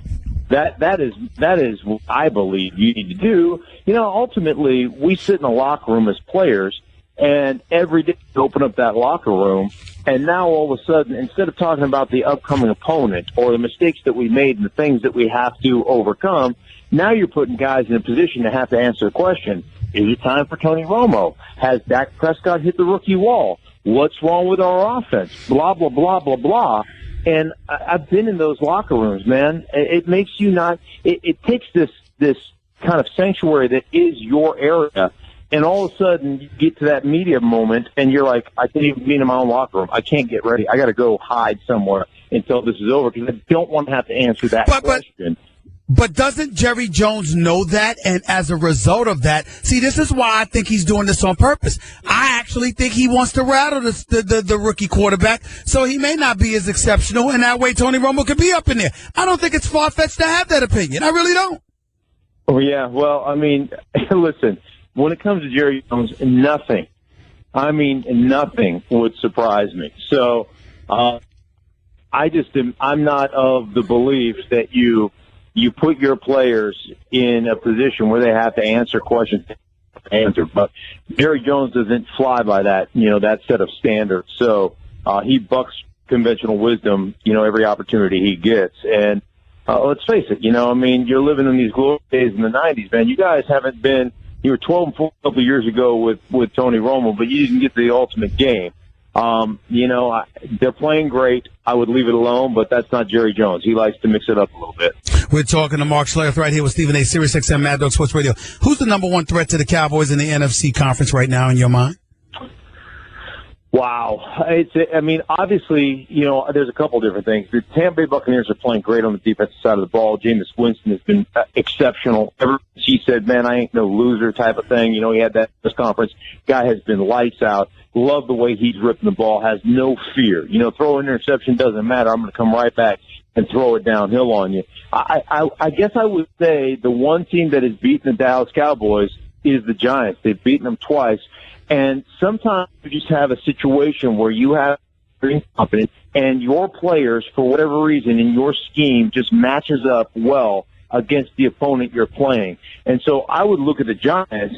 That is what I believe you need to do. You know, ultimately, we sit in a locker room as players, and every day you open up that locker room, and now all of a sudden, instead of talking about the upcoming opponent or the mistakes that we made and the things that we have to overcome, now you're putting guys in a position to have to answer the question, is it time for Tony Romo? Has Dak Prescott hit the rookie wall? What's wrong with our offense? Blah, blah, blah, blah, blah. And I've been in those locker rooms, man. It makes you not – it takes this kind of sanctuary that is your area, and all of a sudden you get to that media moment, and you're like, I can't even be in my own locker room. I can't get ready. I got to go hide somewhere until this is over because I don't want to have to answer that question. But doesn't Jerry Jones know that? And as a result of that, see, this is why I think he's doing this on purpose. I actually think he wants to rattle the rookie quarterback, so he may not be as exceptional, and that way Tony Romo could be up in there. I don't think it's far-fetched to have that opinion. I really don't. Oh, yeah. Well, I mean, listen, when it comes to Jerry Jones, nothing would surprise me. So I'm not of the belief that you put your players in a position where they have to answer questions. But Jerry Jones doesn't fly by that, that set of standards. So he bucks conventional wisdom, every opportunity he gets. And let's face it, you're living in these glory days in the 90s, man. You guys haven't been – you were 12-4 a couple of years ago with Tony Romo, but you didn't get to the ultimate game. They're playing great. I would leave it alone, but that's not Jerry Jones. He likes to mix it up a little bit. We're talking to Mark Schlereth right here with Stephen A. Sirius XM Mad Dog Sports Radio. Who's the number one threat to the Cowboys in the NFC conference right now in your mind? Wow. Obviously, there's a couple different things. The Tampa Bay Buccaneers are playing great on the defensive side of the ball. Jameis Winston has been exceptional. He said, man, I ain't no loser type of thing. He had that press conference. Guy has been lights out. Love the way he's ripping the ball, has no fear. Throw an interception, doesn't matter. I'm going to come right back and throw it downhill on you. I guess I would say the one team that has beaten the Dallas Cowboys is the Giants. They've beaten them twice. And sometimes you just have a situation where you have confidence and your players, for whatever reason, in your scheme just matches up well against the opponent you're playing. And so I would look at the Giants.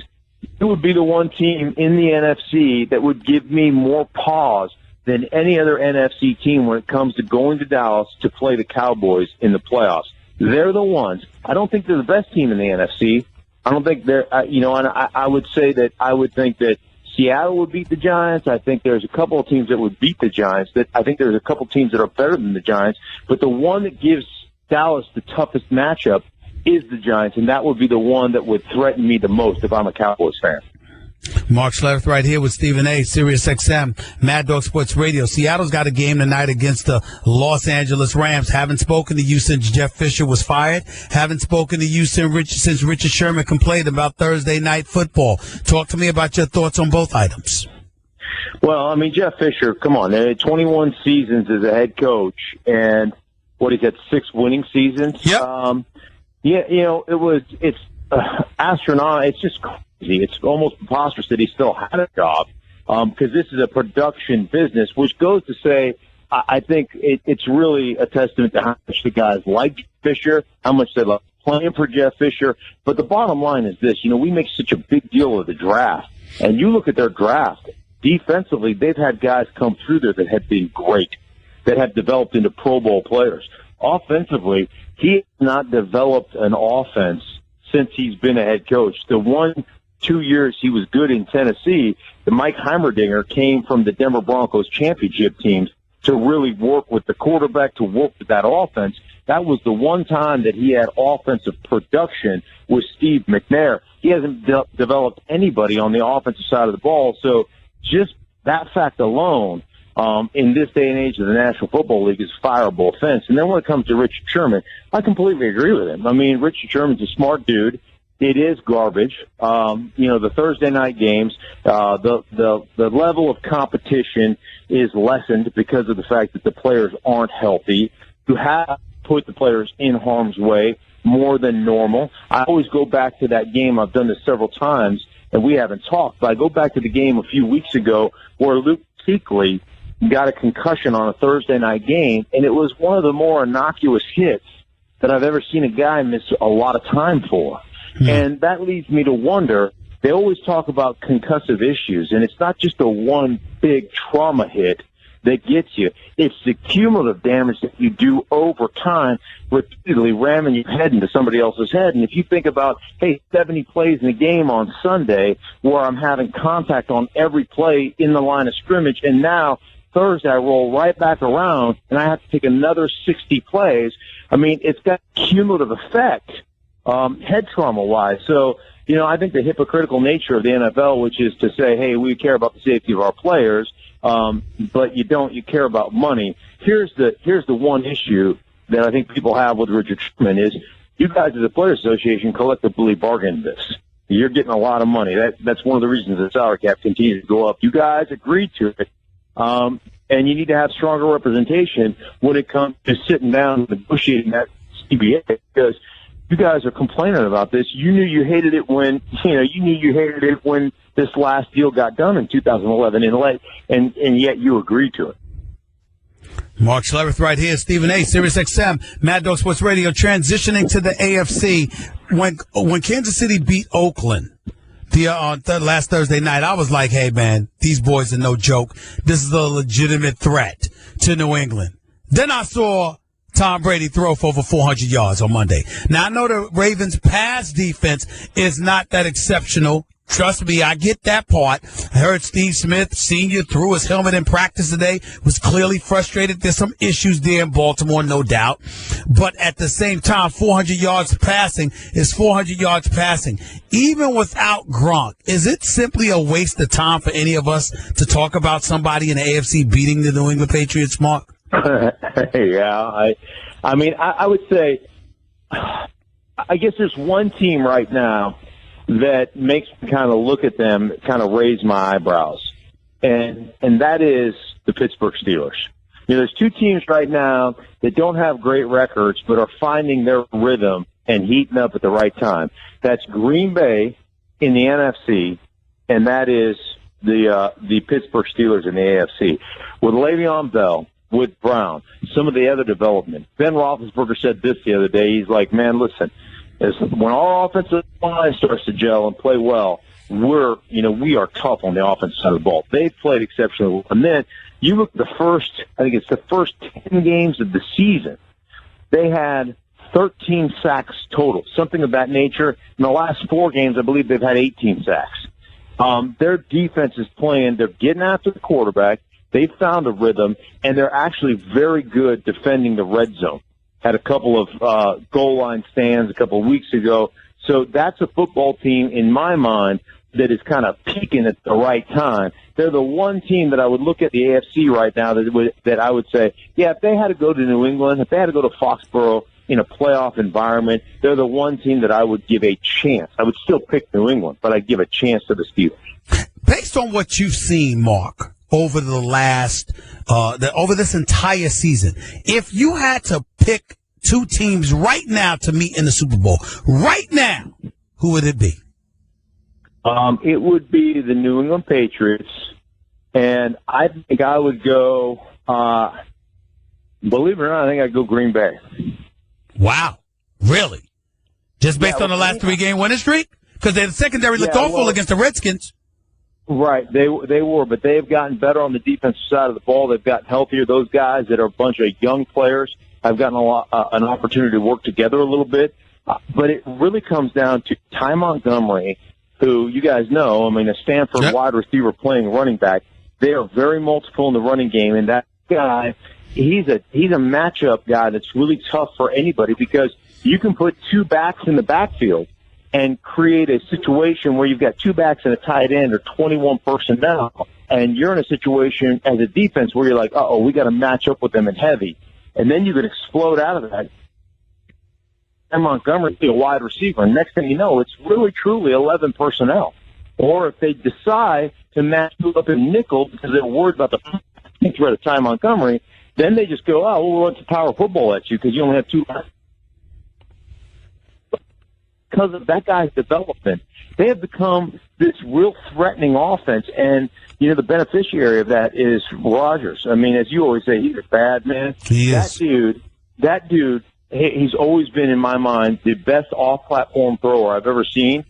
It would be the one team in the NFC that would give me more pause than any other NFC team when it comes to going to Dallas to play the Cowboys in the playoffs. They're the ones. I don't think they're the best team in the NFC. I don't think they're, and I would say that I would think that Seattle would beat the Giants. I think there's a couple of teams that would beat the Giants. I think there's a couple of teams that are better than the Giants. But the one that gives Dallas the toughest matchup is the Giants, and that would be the one that would threaten me the most if I'm a Cowboys fan. Mark Schlereth right here with Stephen A. Sirius XM, Mad Dog Sports Radio. Seattle's got a game tonight against the Los Angeles Rams. Haven't spoken to you since Jeff Fisher was fired. Haven't spoken to you since Richard Sherman complained about Thursday night football. Talk to me about your thoughts on both items. Well, Jeff Fisher, come on, 21 seasons as a head coach, and he's had 6 winning seasons. Yep. It's astronaut. It's just crazy. It's almost preposterous that he still had a job because this is a production business, which goes to say I think it's really a testament to how much the guys like Fisher, how much they love playing for Jeff Fisher. But the bottom line is this, we make such a big deal of the draft, and you look at their draft, defensively, they've had guys come through there that have been great, that have developed into Pro Bowl players. Offensively, he has not developed an offense since he's been a head coach. The 1-2 years he was good in Tennessee, the Mike Heimerdinger came from the Denver Broncos championship teams to really work with the quarterback, to work with that offense. That was the one time that he had offensive production with Steve McNair. He hasn't developed anybody on the offensive side of the ball. So just that fact alone, in this day and age of the National Football League, is a fireable offense. And then when it comes to Richard Sherman, I completely agree with him. Richard Sherman's a smart dude. It is garbage. The Thursday night games, the level of competition is lessened because of the fact that the players aren't healthy. You have put the players in harm's way more than normal. I always go back to that game. I've done this several times. and we haven't talked. But I go back to the game a few weeks ago where Luke Kuechly got a concussion on a Thursday night game, and it was one of the more innocuous hits that I've ever seen a guy miss a lot of time for. And that leads me to wonder, they always talk about concussive issues, and it's not just a one big trauma hit that gets you. It's the cumulative damage that you do over time, repeatedly ramming your head into somebody else's head. And if you think about, hey, 70 plays in a game on Sunday where I'm having contact on every play in the line of scrimmage, and now Thursday I roll right back around and I have to take another 60 plays, I mean, it's got cumulative effect, head trauma-wise. So, you know, I think the hypocritical nature of the NFL, which is to say, hey, we care about the safety of our players, but you care about money. Here's the one issue that I think people have with Richard Sherman is you guys as a Players Association collectively bargained this. You're getting a lot of money. That's one of the reasons the salary cap continues to go up. You guys agreed to it. And you need to have stronger representation when it comes to sitting down and negotiating that CBA, because you guys are complaining about this. You knew you hated it when this last deal got done in 2011, and yet you agreed to it. Mark Schlereth right here, Stephen A., Sirius XM, Mad Dog Sports Radio, transitioning to the AFC. When Kansas City beat Oakland the last Thursday night, I was like, hey, man, these boys are no joke. This is a legitimate threat to New England. Then I saw Tom Brady throw for over 400 yards on Monday. Now, I know the Ravens' pass defense is not that exceptional. Trust me, I get that part. I heard Steve Smith, Sr., threw his helmet in practice today, was clearly frustrated. There's some issues there in Baltimore, no doubt. But at the same time, 400 yards passing is 400 yards passing. Even without Gronk, is it simply a waste of time for any of us to talk about somebody in the AFC beating the New England Patriots, Mark? Yeah, I mean, I would say, I guess there's one team right now that makes me kind of look at them, kind of raise my eyebrows, and that is the Pittsburgh Steelers. You know, there's two teams right now that don't have great records but are finding their rhythm and heating up at the right time. That's Green Bay in the NFC, and that is the Pittsburgh Steelers in the AFC. With Le'Veon Bell, with Brown, some of the other development. Ben Roethlisberger said this the other day. He's like, man, listen, when our offensive line starts to gel and play well, we are tough on the offensive side of the ball. They've played exceptionally well. And then you look at the first 10 games of the season, they had 13 sacks total, something of that nature. In the last 4 games, I believe they've had 18 sacks. Their defense is playing. They're getting after the quarterback. They've found a rhythm, and they're actually very good defending the red zone. Had a couple of goal line stands a couple of weeks ago. So that's a football team, in my mind, that is kind of peaking at the right time. They're the one team that I would look at the AFC right now that I would say, yeah, if they had to go to New England, if they had to go to Foxborough in a playoff environment, they're the one team that I would give a chance. I would still pick New England, but I'd give a chance to the Steelers. Based on what you've seen, Mark, over the last, over this entire season, if you had to pick two teams right now to meet in the Super Bowl, right now, who would it be? It would be the New England Patriots, and I think I would go, believe it or not, I think I'd go Green Bay. Wow. Really? Just based on the last 3-game winning streak? Because the secondary looked awful against the Redskins. Right, they were, but they've gotten better on the defensive side of the ball. They've gotten healthier. Those guys that are a bunch of young players have gotten an opportunity to work together a little bit. But it really comes down to Ty Montgomery, who you guys know, I mean, a Stanford wide receiver playing running back. They are very multiple in the running game, and that guy, he's a matchup guy that's really tough for anybody because you can put 2 backs in the backfield and create a situation where you've got 2 backs and a tight end or 21 personnel, and you're in a situation as a defense where you're like, we got to match up with them in heavy. And then you could explode out of that. And Montgomery be a wide receiver. And next thing you know, it's really, truly 11 personnel. Or if they decide to match you up in nickel because they're worried about the threat of Ty Montgomery, then they just go, we'll run some power football at you because you only have 2 guys. Because of that guy's development, they have become this real threatening offense. And, you know, the beneficiary of that is Rodgers. I mean, as you always say, he's a bad man. He is. That dude, he's always been, in my mind, the best off-platform thrower I've ever seen.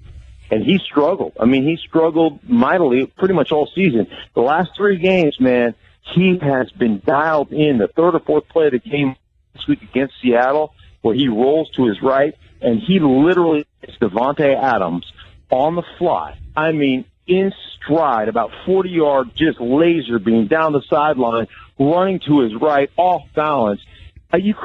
And he struggled. I mean, he struggled mightily pretty much all season. The last 3 games, man, he has been dialed in. The third or fourth play of the game this week against Seattle, where he rolls to his right, and he literally hits Devontae Adams on the fly. I mean, in stride, about 40 yards, just laser beam down the sideline, running to his right, off balance. You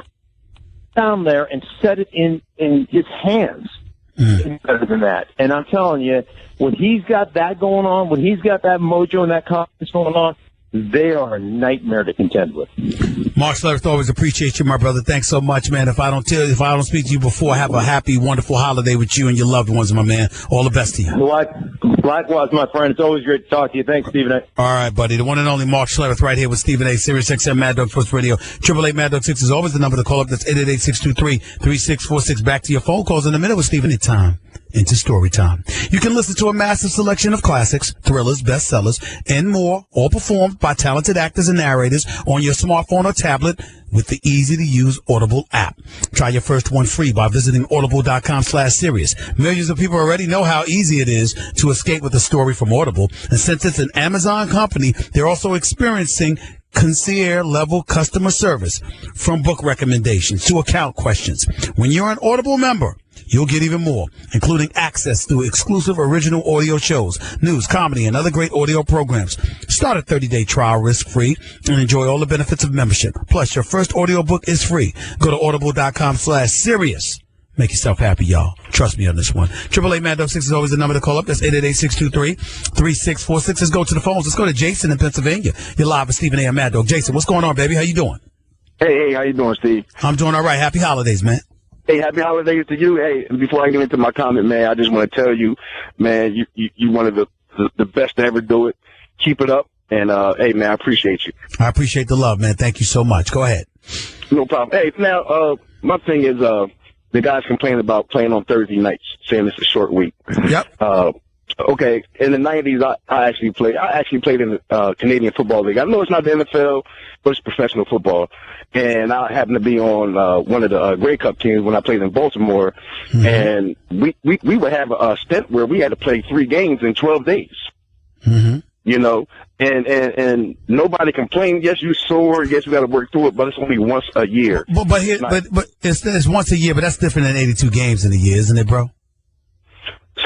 down there and set it in his hands. Better than that. And I'm telling you, when he's got that going on, when he's got that mojo and that confidence going on, they are a nightmare to contend with. Mark Schlereth, always appreciate you, my brother. Thanks so much, man. If I don't speak to you before, have a happy, wonderful holiday with you and your loved ones, my man. All the best to you. Likewise, my friend. It's always great to talk to you. Thanks, Stephen A. All right, buddy. The one and only Mark Schlereth right here with Stephen A. Sirius XM Mad Dog Sports Radio. 888 Mad Dog 6 is always the number to call up. That's 888-623-3646. Back to your phone calls in a minute with Stephen A. Time into story time. You can listen to a massive selection of classics, thrillers, bestsellers, and more, all performed by talented actors and narrators on your smartphone or tablet with the easy-to-use Audible app. Try your first one free by visiting audible.com/Sirius. Millions of people already know how easy it is to escape with a story from Audible. And since it's an Amazon company, they're also experiencing concierge-level customer service, from book recommendations to account questions. When you're an Audible member, you'll get even more, including access to exclusive original audio shows, news, comedy, and other great audio programs. Start a 30-day trial risk-free and enjoy all the benefits of membership. Plus, your first audiobook is free. Go to audible.com/Sirius. Make yourself happy, y'all. Trust me on this one. 888 Mad Dog 6 is always the number to call up. That's 888-623-3646. Let's go to the phones. Let's go to Jason in Pennsylvania. You're live with Stephen A. and Mad Dog. Jason, what's going on, baby? How you doing? Hey, how you doing, Steve? I'm doing all right. Happy holidays, man. Hey, happy holidays to you. Hey, before I get into my comment, man, I just want to tell you, man, you one of the best to ever do it. Keep it up. And, hey, man, I appreciate you. I appreciate the love, man. Thank you so much. Go ahead. No problem. Hey, now, my thing is, the guys complain about playing on Thursday nights, saying it's a short week. Yep. Okay. In the 90s, I actually played in the Canadian Football League. I know it's not the NFL, but it's professional football. And I happened to be on one of the Grey Cup teams when I played in Baltimore. Mm-hmm. And we would have a stint where we had to play 3 games in 12 days. Mm-hmm. You know, and nobody complained. Yes, you sore. Yes, you got to work through it, but it's only once a year. But it's once a year, but that's different than 82 games in a year, isn't it, bro?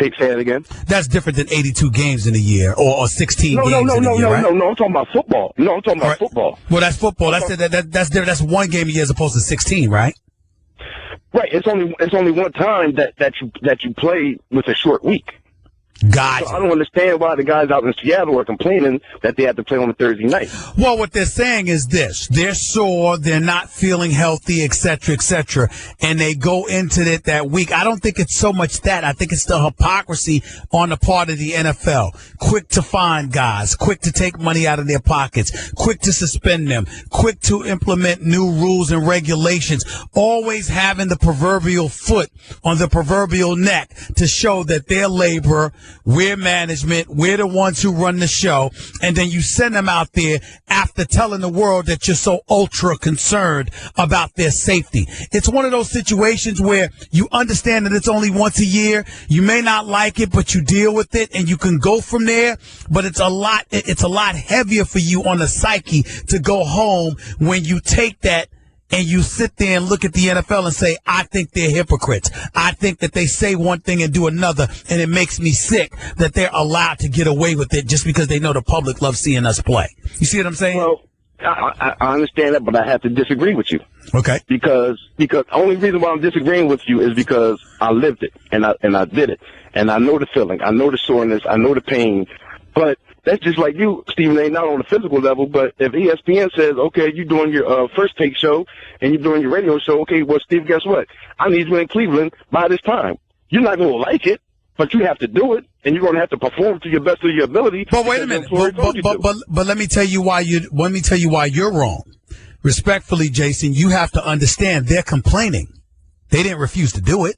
Say that again. That's different than 82 games in a year or 16 games in a year, right? No, I'm talking about football. No, I'm talking about football. Well, that's football. That's different. That's one game a year as opposed to 16, right? Right. It's only one time that you play with a short week. Gotcha. So I don't understand why the guys out in Seattle are complaining that they have to play on a Thursday night. Well, what they're saying is this. They're sore, they're not feeling healthy, et cetera, and they go into it that week. I don't think it's so much that. I think it's the hypocrisy on the part of the NFL. Quick to find guys, quick to take money out of their pockets, quick to suspend them, quick to implement new rules and regulations, always having the proverbial foot on the proverbial neck to show that their labor, we're management, we're the ones who run the show, and then you send them out there after telling the world that you're so ultra concerned about their safety. It's one of those situations where you understand that it's only once a year. You may not like it, but you deal with it, and you can go from there. But it's a lot heavier for you on the psyche to go home when you take that and you sit there and look at the NFL and say, I think they're hypocrites. I think that they say one thing and do another, and it makes me sick that they're allowed to get away with it just because they know the public loves seeing us play. You see what I'm saying? Well, I understand that, but I have to disagree with you. Okay. Because the only reason why I'm disagreeing with you is because I lived it and I did it, and I know the feeling, I know the soreness, I know the pain, but that's just like you, Stephen A., not on the physical level, but if ESPN says, okay, you're doing your First Take show and you're doing your radio show, okay, well, Steve, guess what? I need you in Cleveland by this time. You're not going to like it, but you have to do it, and you're going to have to perform to your best of your ability. But wait a minute. But let me tell you why you're wrong. Respectfully, Jason, you have to understand they're complaining. They didn't refuse to do it.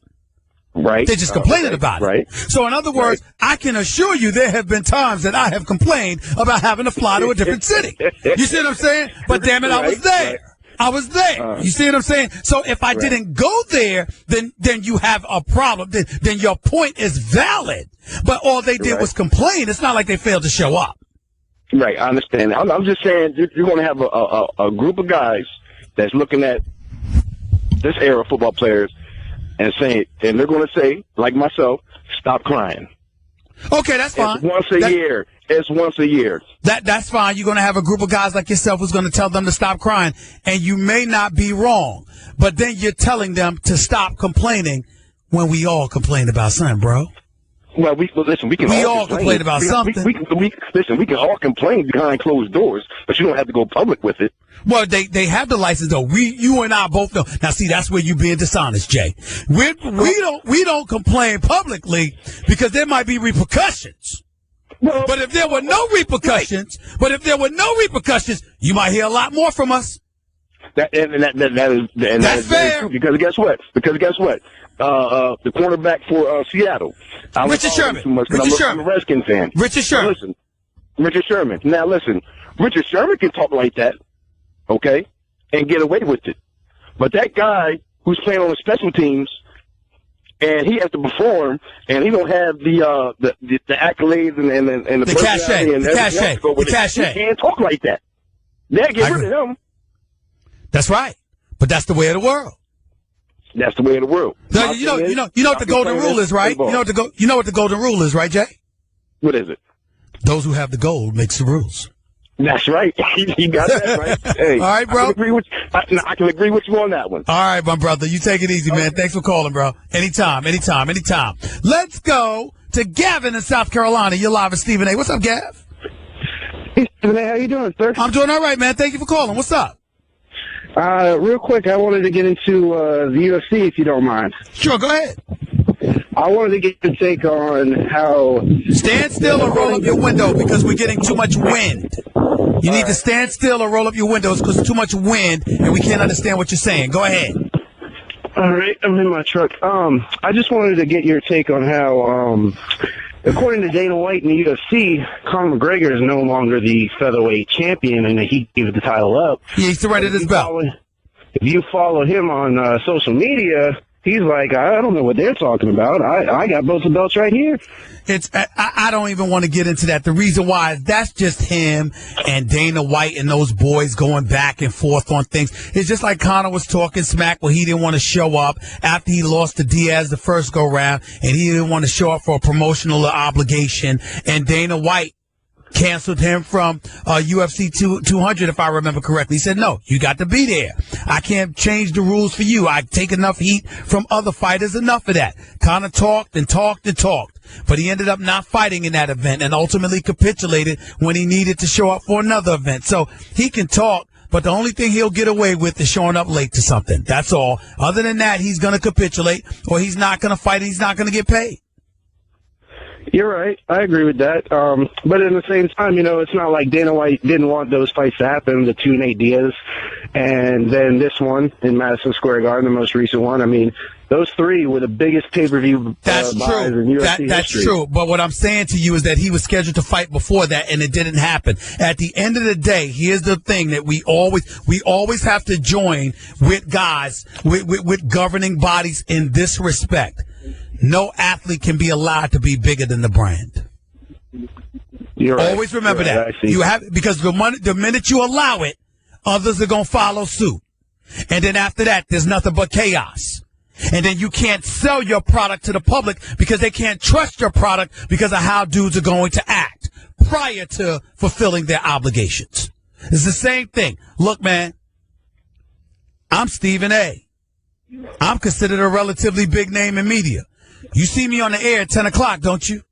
Right. They're just complaining about it. Right. So in other words, I can assure you there have been times that I have complained about having to fly to a different city. You see what I'm saying? But damn it, I was there. I was there. You see what I'm saying? So if I didn't go there, then you have a problem. Then your point is valid. But all they did was complain. It's not like they failed to show up. Right, I understand. I'm just saying you're going to have a group of guys that's looking at this era of football players and they're going to say, like myself, stop crying. Okay, that's fine. It's once a year. It's once a year. That's fine. You're going to have a group of guys like yourself who's going to tell them to stop crying, and you may not be wrong, but then you're telling them to stop complaining when we all complain about something, bro. Well, listen. We can all complain about something. We can all complain behind closed doors, but you don't have to go public with it. Well, they have the license though. You and I both know. Now, see, that's where you being dishonest, Jay. We don't complain publicly because there might be repercussions. Well, but if there were no repercussions, you might hear a lot more from us. That is fair. True, because guess what? The cornerback for Seattle, Richard Sherman. I'm a Redskins fan. Richard Sherman. Listen, Richard Sherman. Now listen, Richard Sherman can talk like that, okay, and get away with it. But that guy who's playing on the special teams, and he has to perform, and he don't have the accolades and the cachet, and the cachet. He can't talk like that. They get rid of him. That's right, but that's the way of the world. That's the way of the world. No, you know what the golden rule is, right? You know what the golden rule is, right, Jay? What is it? Those who have the gold makes the rules. That's right. He got that right. Hey, all right, bro. I can agree with you on that one. All right, my brother. You take it easy, man. Thanks for calling, bro. Anytime. Let's go to Gavin in South Carolina. You're live with Stephen A. What's up, Gav? Hey, Stephen A. How you doing, sir? I'm doing all right, man. Thank you for calling. What's up? Real quick, I wanted to get into the UFC, if you don't mind. Sure, go ahead. I wanted to get your take on how... Stand still or roll up your window because we're getting too much wind. You need to stand still or roll up your windows because there's too much wind and we can't understand what you're saying. Go ahead. All right, I'm in my truck. I just wanted to get your take on how, according to Dana White in the UFC, Conor McGregor is no longer the featherweight champion and he gave the title up. Yeah, he's surrendered his belt. If you follow him on social media... He's like, I don't know what they're talking about. I got both the belts right here. I don't even want to get into that. The reason why is that's just him and Dana White and those boys going back and forth on things. It's just like Conor was talking smack where he didn't want to show up after he lost to Diaz the first go round, and he didn't want to show up for a promotional obligation. And Dana White canceled him from UFC 200, if I remember correctly. He said, no, you got to be there. I can't change the rules for you. I take enough heat from other fighters. Enough of that. Conor talked, but he ended up not fighting in that event and ultimately capitulated when he needed to show up for another event. So he can talk, but the only thing he'll get away with is showing up late to something. That's all. Other than that, he's going to capitulate or he's not going to fight and he's not going to get paid. You're right. I agree with that. But at the same time, it's not like Dana White didn't want those fights to happen, the two Nate Diaz, and then this one in Madison Square Garden, the most recent one. I mean, those three were the biggest pay-per-view buys in UFC history. That's true. But what I'm saying to you is that he was scheduled to fight before that, and it didn't happen. At the end of the day, here's the thing that we always have to join with guys, with governing bodies in this respect. No athlete can be allowed to be bigger than the brand. You're right. Always remember that. You have, because the minute you allow it, others are going to follow suit. And then after that, there's nothing but chaos. And then you can't sell your product to the public because they can't trust your product because of how dudes are going to act prior to fulfilling their obligations. It's the same thing. Look, man, I'm Stephen A. I'm considered a relatively big name in media. You see me on the air at 10 o'clock, don't you?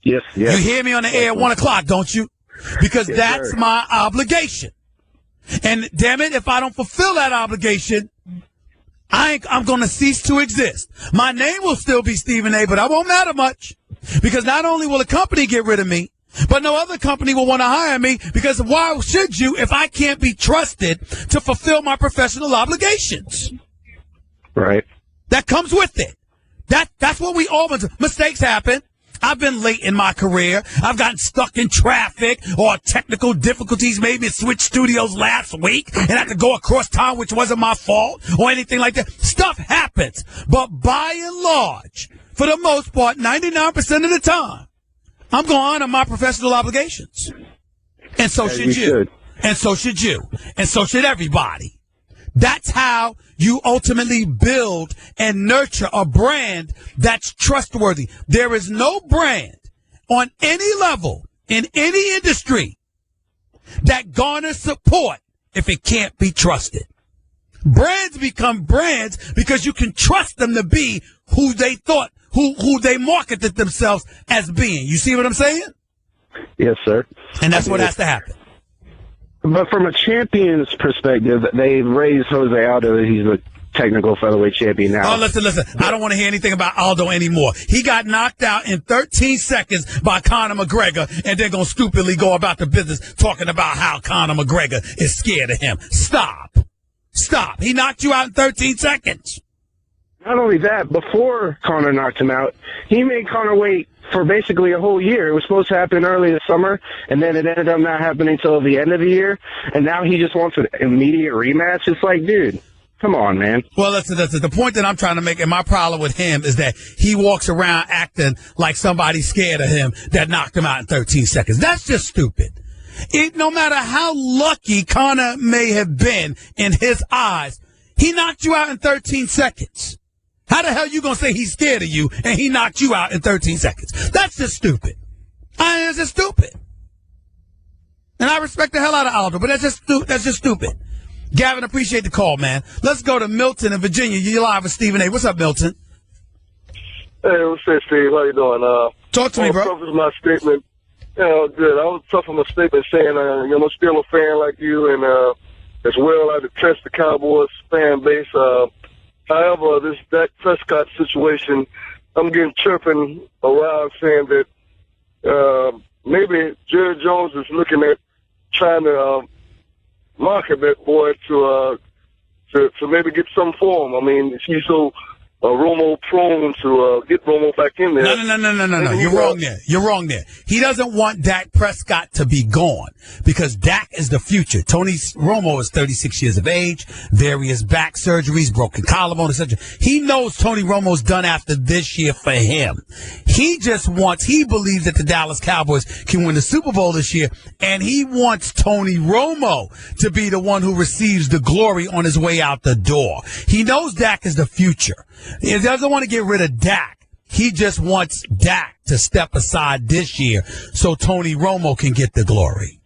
Yes. You hear me on the air at 1 o'clock, don't you? Because that's my obligation. And damn it, if I don't fulfill that obligation, I'm going to cease to exist. My name will still be Stephen A., but I won't matter much. Because not only will the company get rid of me, but no other company will want to hire me because why should you if I can't be trusted to fulfill my professional obligations? Right. That comes with it. That's what we all do. Mistakes happen. I've been late in my career. I've gotten stuck in traffic or technical difficulties, maybe at Switch Studios last week, and I had to go across town, which wasn't my fault or anything like that. Stuff happens. But by and large, for the most part, 99% of the time, I'm going to honor my professional obligations. And so should you. And so should you. And so should everybody. That's how you ultimately build and nurture a brand that's trustworthy. There is no brand on any level in any industry that garners support if it can't be trusted. Brands become brands because you can trust them to be who they thought, who they marketed themselves as being. You see what I'm saying? Yes, sir. And that's what has to happen. But from a champion's perspective, they've raised Jose Aldo. He's a technical featherweight champion now. Oh, listen. I don't want to hear anything about Aldo anymore. He got knocked out in 13 seconds by Conor McGregor, and they're going to stupidly go about the business talking about how Conor McGregor is scared of him. Stop. He knocked you out in 13 seconds. Not only that, before Conor knocked him out, he made Conor wait for basically a whole year. It was supposed to happen early this summer, and then it ended up not happening until the end of the year, and now he just wants an immediate rematch. It's like, dude, come on, man. Well, that's the point that I'm trying to make, and my problem with him is that he walks around acting like somebody's scared of him that knocked him out in 13 seconds. That's just stupid. No matter how lucky Conor may have been in his eyes, he knocked you out in 13 seconds. How the hell you going to say he's scared of you and he knocked you out in 13 seconds? That's just stupid. It's just stupid. And I respect the hell out of Aldo, but that's just stupid. Gavin, appreciate the call, man. Let's go to Milton in Virginia. You're live with Stephen A. What's up, Milton? Hey, what's up, Steve? How you doing? Talk to me, bro. I'll preface my statement. Good. I was tough on my statement saying, I'm still a fan like you, and as well, I detest the Cowboys fan base. However, this Dak Prescott situation, I'm getting chirping around saying that maybe Jerry Jones is looking at trying to market that boy to maybe get some for him. I mean, he's so Romo prone to get Romo back in there. No. You're wrong there. He doesn't want Dak Prescott to be gone because Dak is the future. Tony Romo is 36 years of age, various back surgeries, broken collarbone, etc. He knows Tony Romo's done after this year for him. He believes that the Dallas Cowboys can win the Super Bowl this year, and he wants Tony Romo to be the one who receives the glory on his way out the door. He knows Dak is the future. He doesn't want to get rid of Dak. He just wants Dak to step aside this year so Tony Romo can get the glory.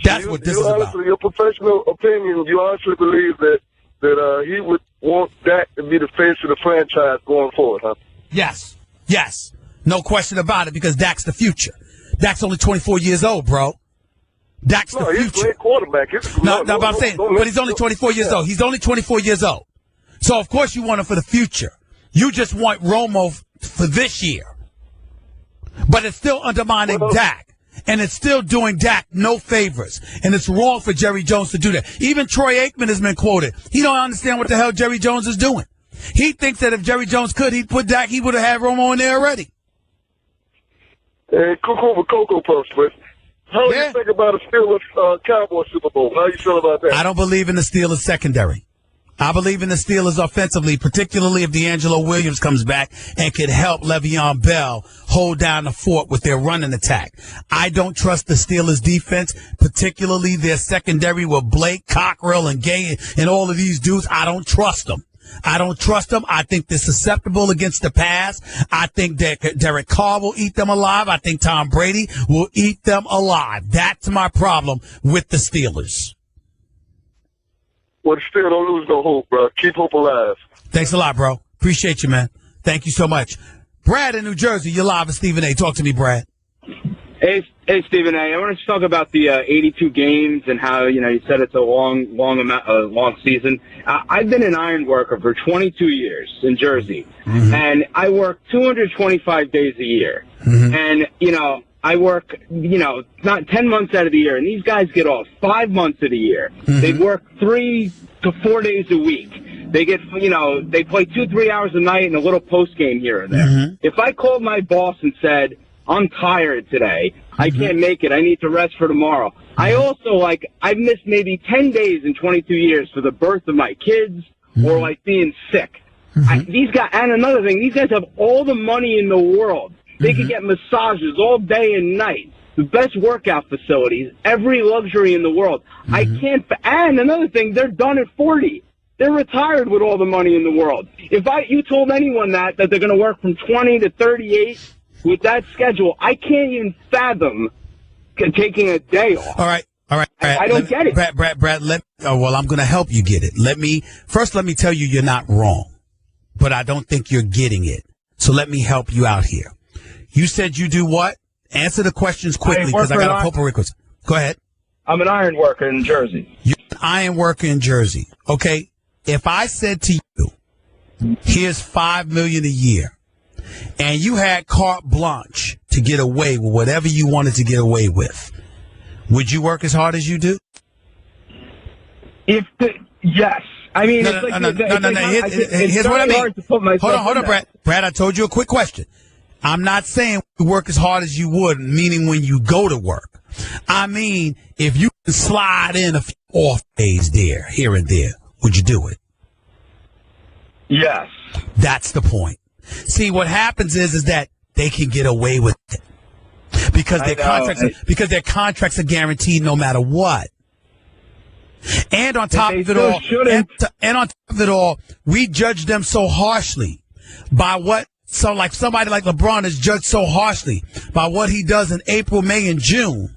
That's what this is about. Your professional opinion, you honestly believe that he would want Dak to be the face of the franchise going forward, huh? Yes. No question about it, because Dak's the future. Dak's only 24 years old, bro. Dak's the future. He's a great quarterback. But he's only 24 years old. He's only 24 years old. So, of course, you want him for the future. You just want Romo for this year. But it's still undermining Dak. And it's still doing Dak no favors. And it's wrong for Jerry Jones to do that. Even Troy Aikman has been quoted. He don't understand what the hell Jerry Jones is doing. He thinks that if Jerry Jones could, he'd put Dak, he would have had Romo in there already. Hey, Cocoa Puffs, but how do you think about a Steelers Cowboys Super Bowl? How you feel about that? I don't believe in the Steelers secondary. I believe in the Steelers offensively, particularly if D'Angelo Williams comes back and could help Le'Veon Bell hold down the fort with their running attack. I don't trust the Steelers defense, particularly their secondary with Blake, Cockrell, and Gay, and all of these dudes. I don't trust them. I think they're susceptible against the pass. I think that Derek Carr will eat them alive. I think Tom Brady will eat them alive. That's my problem with the Steelers. Well, still don't lose no hope, bro. Keep hope alive. Thanks a lot, bro. Appreciate you, man. Thank you so much. Brad in New Jersey, you're live with Stephen A. Talk to me, Brad. Hey, Stephen A. I wanted to talk about the 82 games and how, you said it's a long season. I've been an iron worker for 22 years in Jersey, and I work 225 days a year. And, I work, not 10 months out of the year, and these guys get off 5 months of the year. They work 3 to 4 days a week. They get, they play 2-3 hours a night and a little post game here and there. Mm-hmm. If I called my boss and said, I'm tired today, I can't make it, I need to rest for tomorrow. I also, I've missed maybe 10 days in 22 years for the birth of my kids or, being sick. These guys, and another thing, these guys have all the money in the world. They can get massages all day and night, the best workout facilities, every luxury in the world. I can't, and another thing, they're done at 40. They're retired with all the money in the world. If you told anyone that they're going to work from 20 to 38 with that schedule, I can't even fathom taking a day off. All right. I don't get it. Brad, I'm going to help you get it. Let me tell you you're not wrong, but I don't think you're getting it. So let me help you out here. You said you do what? Answer the questions quickly because I got a couple records. Go ahead. I'm an iron worker in Jersey. You're an iron worker in Jersey. Okay. If I said to you, here's $5 million a year, and you had carte blanche to get away with whatever you wanted to get away with, would you work as hard as you do? Yes. I mean, Here's what I mean. Hold on, Brad. Brad, I told you a quick question. I'm not saying you work as hard as you would, meaning when you go to work. I mean, if you can slide in a few off days here and there, would you do it? Yes. That's the point. See, what happens is that they can get away with it because their contracts are guaranteed no matter what. And on top of it all, we judge them so harshly by what. So, like somebody like LeBron is judged so harshly by what he does in April, May, and June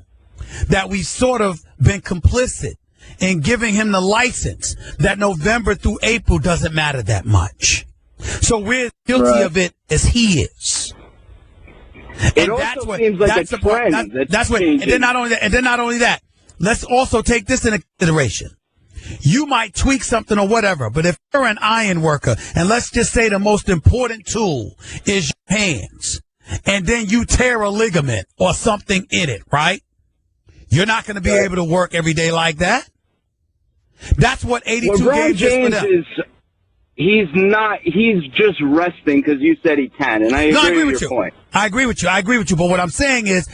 that we've sort of been complicit in giving him the license that November through April doesn't matter that much. So we're guilty of it as he is. It also seems like a trend. And then not only that, let's also take this into consideration. You might tweak something or whatever, but if you're an iron worker, and let's just say the most important tool is your hands, and then you tear a ligament or something in it, right? You're not going to be able to work every day like that. That's what 82 games is for them. He's just resting because you said he can, and I agree with your point. I agree with you, but what I'm saying is,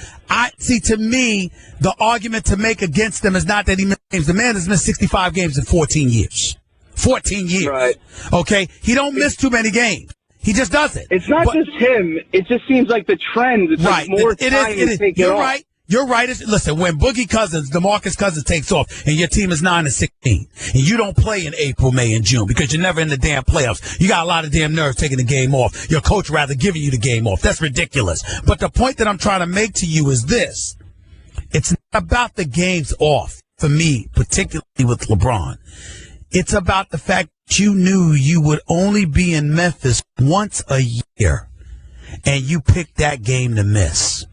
to me, the argument to make against him is not that he missed games. The man has missed 65 games in 14 years. 14 years. Right. Okay? He don't miss too many games. He just doesn't. It's not just him. It just seems like the trend. It's right. Like more time to take it off. You're right. Listen, when DeMarcus Cousins takes off, and your team is 9-16, and you don't play in April, May, and June because you're never in the damn playoffs, you got a lot of damn nerve taking the game off. Your coach rather giving you the game off. That's ridiculous. But the point that I'm trying to make to you is this: it's not about the games off for me, particularly with LeBron. It's about the fact that you knew you would only be in Memphis once a year, and you picked that game to miss.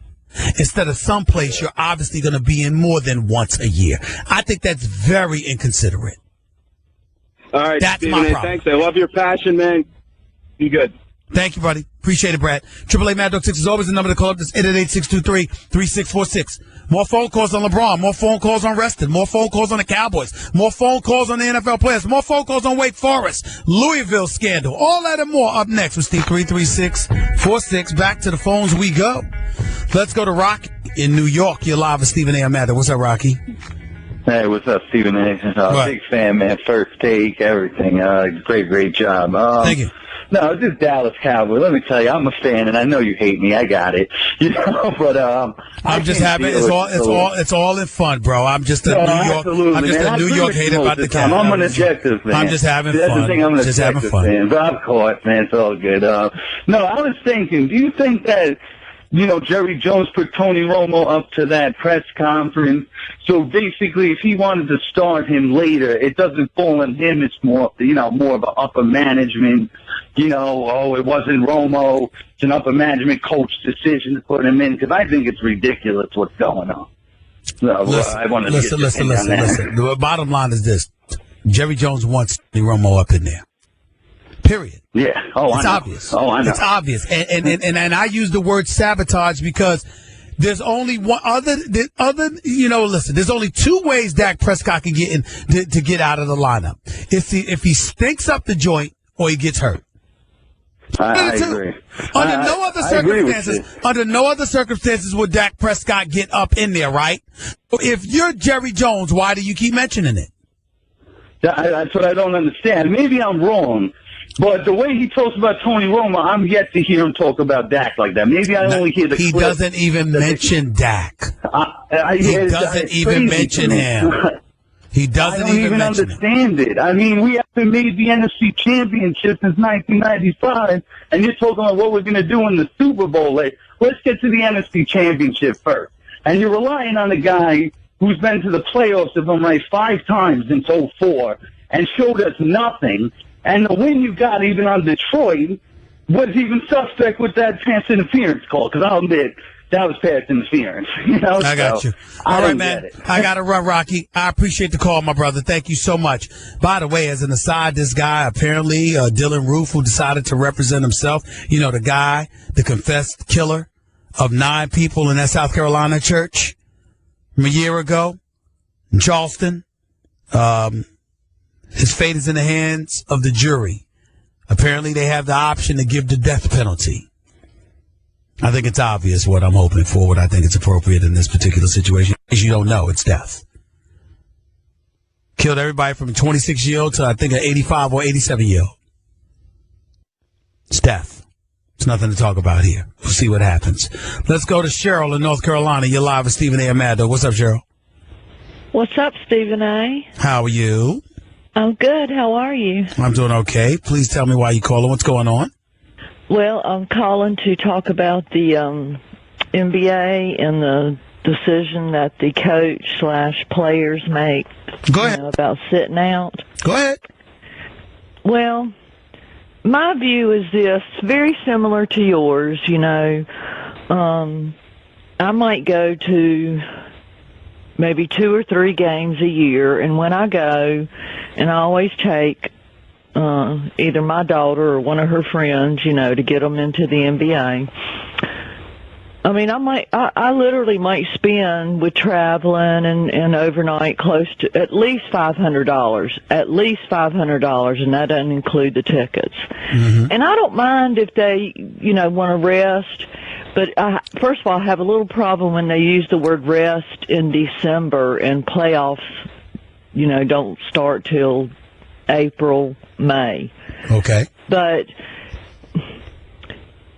Instead of someplace you're obviously going to be in more than once a year. I think that's very inconsiderate. All right, that's Stephen, my problem. Thanks. I love your passion, man. Be good. Thank you, buddy. Appreciate it, Brad. 888 Mad Dog 6 is always the number to call up. That's 888-623-3646. More phone calls on LeBron. More phone calls on Reston. More phone calls on the Cowboys. More phone calls on the NFL players. More phone calls on Wake Forest. Louisville scandal. All that and more up next with Steve 33646. Back to the phones we go. Let's go to Rocky in New York. You're live with Stephen A. Amanda. What's up, Rocky? Hey, what's up, Stephen A? Big fan, man. First take, everything. Great job. Thank you. No, this Dallas Cowboys. Let me tell you, I'm a fan, and I know you hate me. I got it, but I'm just happy. It's all in fun, bro. I'm just a New York hater about the Cowboys. I'm an objective fan. I'm just having That's fun. The thing, I'm an just having objective fun. fan. But I'm caught, man. It's all good. No, I was thinking. Do you think that? Jerry Jones put Tony Romo up to that press conference. So basically, if he wanted to start him later, it doesn't fall on him. It's more of an upper management. It wasn't Romo. It's an upper management coach decision to put him in because I think it's ridiculous what's going on. So I want to listen. The bottom line is this: Jerry Jones wants Tony Romo up in there. Period. Yeah. It's obvious. Oh, I know. It's obvious. And I use the word sabotage because there's only one other. Listen, there's only two ways Dak Prescott can get in to get out of the lineup. If he stinks up the joint or he gets hurt. I agree. Under no other circumstances would Dak Prescott get up in there, right? If you're Jerry Jones, why do you keep mentioning it? That's what I don't understand. Maybe I'm wrong, but the way he talks about Tony Romo, I'm yet to hear him talk about Dak like that. Maybe I only hear the He clip. doesn't even mention Dak. He doesn't even mention him. He doesn't even understand it. I mean, we haven't made the NFC Championship since 1995, and you're talking about what we're going to do in the Super Bowl. Let's get to the NFC Championship first. And you're relying on a guy who's been to the playoffs, if I'm right, 5 times since 2004, and showed us nothing. And the win you got even on Detroit was even suspect with that pass interference call, because I'll admit, that was pass interference. I got you. All right, man. I got to run, Rocky. I appreciate the call, my brother. Thank you so much. By the way, as an aside, this guy, apparently, Dylan Roof, who decided to represent himself, the guy, the confessed killer of 9 people in that South Carolina church from a year ago in Charleston. His fate is in the hands of the jury. Apparently, they have the option to give the death penalty. I think it's obvious what I'm hoping for, what I think is appropriate in this particular situation. As you don't know, it's death. Killed everybody from a 26-year-old to, I think, an 85 or 87-year-old. It's death. It's nothing to talk about here. We'll see what happens. Let's go to Cheryl in North Carolina. You're live with Stephen A. and Mad Dog. What's up, Cheryl? What's up, Stephen A.? How are you? I'm good. How are you? I'm doing okay. Please tell me why you calling. What's going on? Well, I'm calling to talk about the NBA and the decision that the coach/players make. Go ahead. About sitting out. Go ahead. Well, my view is this, very similar to yours. I might go to maybe 2 or 3 games a year, and when I go, and I always take either my daughter or one of her friends, to get them into the NBA. I mean, I literally might spend with traveling and overnight close to at least $500, and that doesn't include the tickets. Mm-hmm. And I don't mind if they, want to rest, but first of all, I have a little problem when they use the word rest in December, and playoffs, don't start till April, May. Okay. But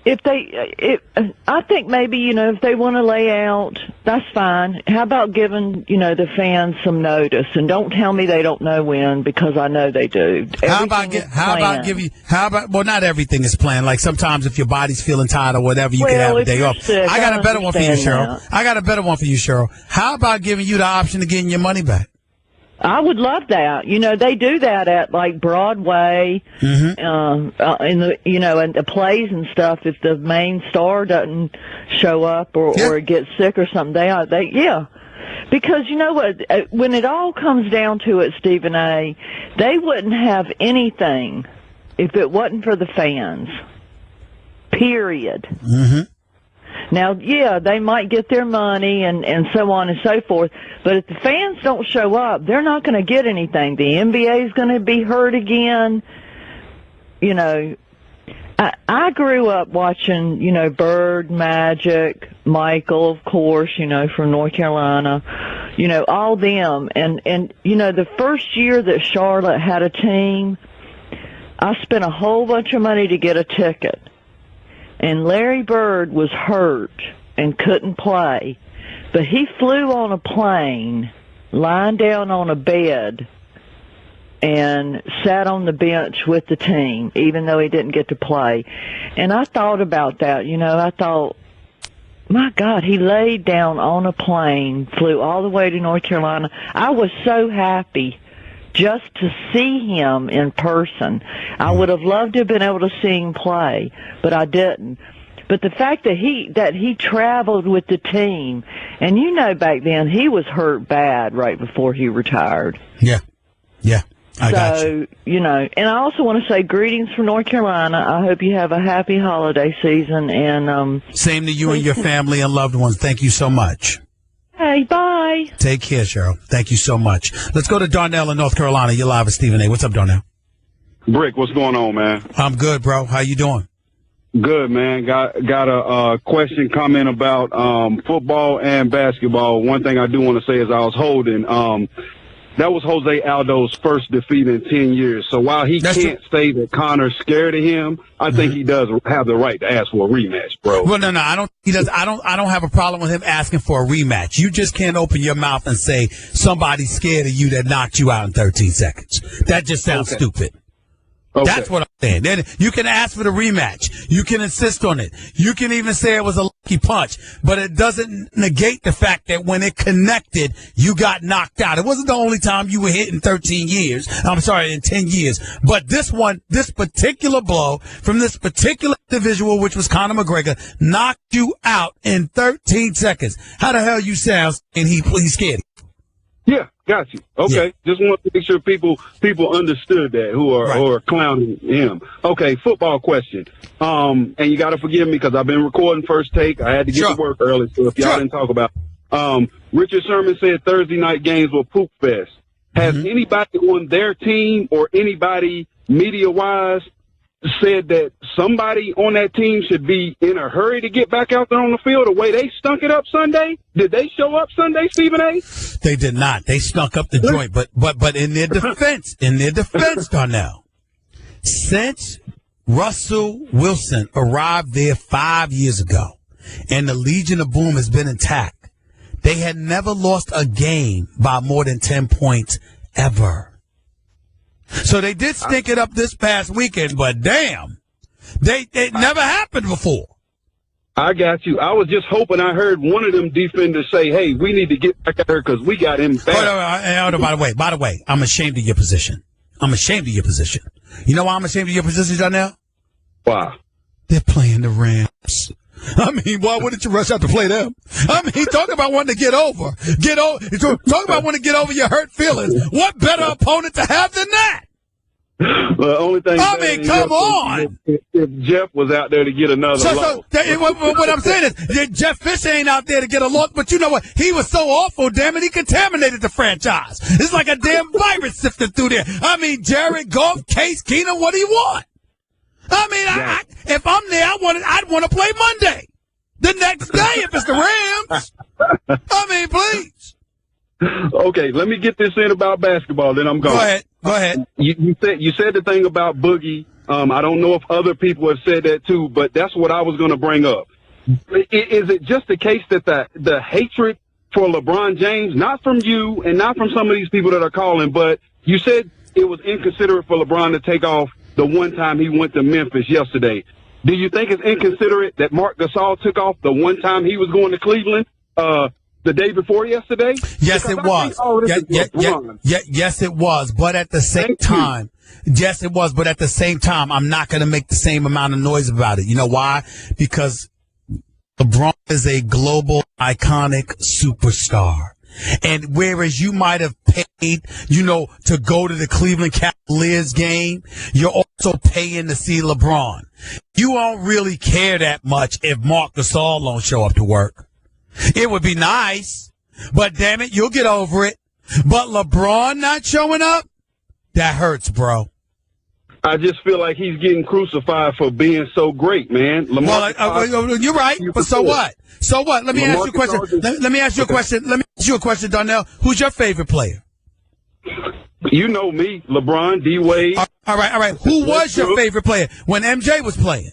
I think maybe, if they want to lay out, that's fine. How about giving, the fans some notice? And don't tell me they don't know when, because I know they do. Well, not everything is planned. Like sometimes if your body's feeling tired or whatever, you can have a day off. Sick, I got a better one for you, Cheryl. How about giving you the option of getting your money back? I would love that. They do that at like Broadway, in the and the plays and stuff. If the main star doesn't show up or gets sick or something, because you know what? When it all comes down to it, Stephen A., they wouldn't have anything if it wasn't for the fans. Period. Mm-hmm. Now, they might get their money and so on and so forth, but if the fans don't show up, they're not going to get anything. The NBA is going to be hurt again. I grew up watching, Bird, Magic, Michael, of course, from North Carolina, all them. And the first year that Charlotte had a team, I spent a whole bunch of money to get a ticket. And Larry Bird was hurt and couldn't play, but he flew on a plane, lying down on a bed, and sat on the bench with the team, even though he didn't get to play. And I thought about that, I thought, my God, he laid down on a plane, flew all the way to North Carolina. I was so happy just to see him in person. I would have loved to have been able to see him play, but I didn't. But the fact that he traveled with the team, and back then he was hurt bad right before he retired. Yeah. I got you. You know, and I also want to say greetings from North Carolina. I hope you have a happy holiday season. And same to you and your family and loved ones. Thank you so much. Hey, bye. Take care, Cheryl. Thank you so much. Let's go to Darnell in North Carolina. You're live with Stephen A. What's up, Darnell? Brick, what's going on, man? I'm good, bro. How you doing? Good, man. Got a question, comment about football and basketball. One thing I do want to say is I was holding that was Jose Aldo's first defeat in 10 years. So while he can't say that Connor's scared of him, I think he does have the right to ask for a rematch, bro. Well, no, I don't. He does. I don't have a problem with him asking for a rematch. You just can't open your mouth and say somebody's scared of you that knocked you out in 13 seconds. That just sounds stupid. Okay. That's what I'm saying. Then you can ask for the rematch. You can insist on it. You can even say it was a lucky punch, but it doesn't negate the fact that when it connected, you got knocked out. It wasn't the only time you were hit in 13 years. I'm sorry, in 10 years. But this particular blow from this particular individual, which was Conor McGregor, knocked you out in 13 seconds. How the hell you sound and he's scared? Yeah, got you. Okay, just want to make sure people understood that who are clowning him. Okay, football question. And you got to forgive me because I've been recording First Take. I had to get to work early, so if y'all didn't talk about Richard Sherman said Thursday night games were poop fest. Has anybody on their team or anybody media-wise said that somebody on that team should be in a hurry to get back out there on the field the way they stunk it up Sunday? Did they show up Sunday, Stephen A? They did not. They stunk up the joint. But in their defense, Darnell, since Russell Wilson arrived there 5 years ago and the Legion of Boom has been intact, they had never lost a game by more than 10 points ever. So they did stink it up this past weekend, but damn, it never happened before. I got you. I was just hoping I heard one of them defenders say, hey, we need to get back out there because we got him back. By the way, I'm ashamed of your position. You know why I'm ashamed of your position, Darnell? Why? They're playing the Rams. I mean, why wouldn't you rush out to play them? I mean, talk about wanting to get over. Talk about wanting to get over your hurt feelings. What better opponent to have than that? The only thing come on. If Jeff was out there to get another loss. What I'm saying is Jeff Fisher ain't out there to get a loss, but you know what? He was so awful, damn it, he contaminated the franchise. It's like a damn virus sifting through there. I mean, Jared Goff, Case Keenum, what do you want? I mean, if I'm there, I'd want to play Monday. The next day, if it's the Rams. I mean, please. Okay, let me get this in about basketball, then I'm going. Go ahead. You said the thing about Boogie. I don't know if other people have said that too, but that's what I was going to bring up. Is it just the case that the hatred for LeBron James, not from you and not from some of these people that are calling, but you said it was inconsiderate for LeBron to take off the one time he went to Memphis yesterday. Do you think it's inconsiderate that Marc Gasol took off the one time he was going to Cleveland the day before yesterday? Yes, it was. Yes, it was. But at the same time, yes, it was. But at the same time, I'm not going to make the same amount of noise about it. You know why? Because LeBron is a global iconic superstar. And whereas you might have paid, to go to the Cleveland Cavaliers game, you're also paying to see LeBron. You won't really care that much if Marc Gasol don't show up to work. It would be nice, but damn it, you'll get over it. But LeBron not showing up, that hurts, bro. I just feel like he's getting crucified for being so great, man. You're right, but so what? So what? Let me ask you a question. Let me ask you a question, Darnell. Who's your favorite player? You know me, LeBron, D-Wade. All right. Who was your favorite player when MJ was playing?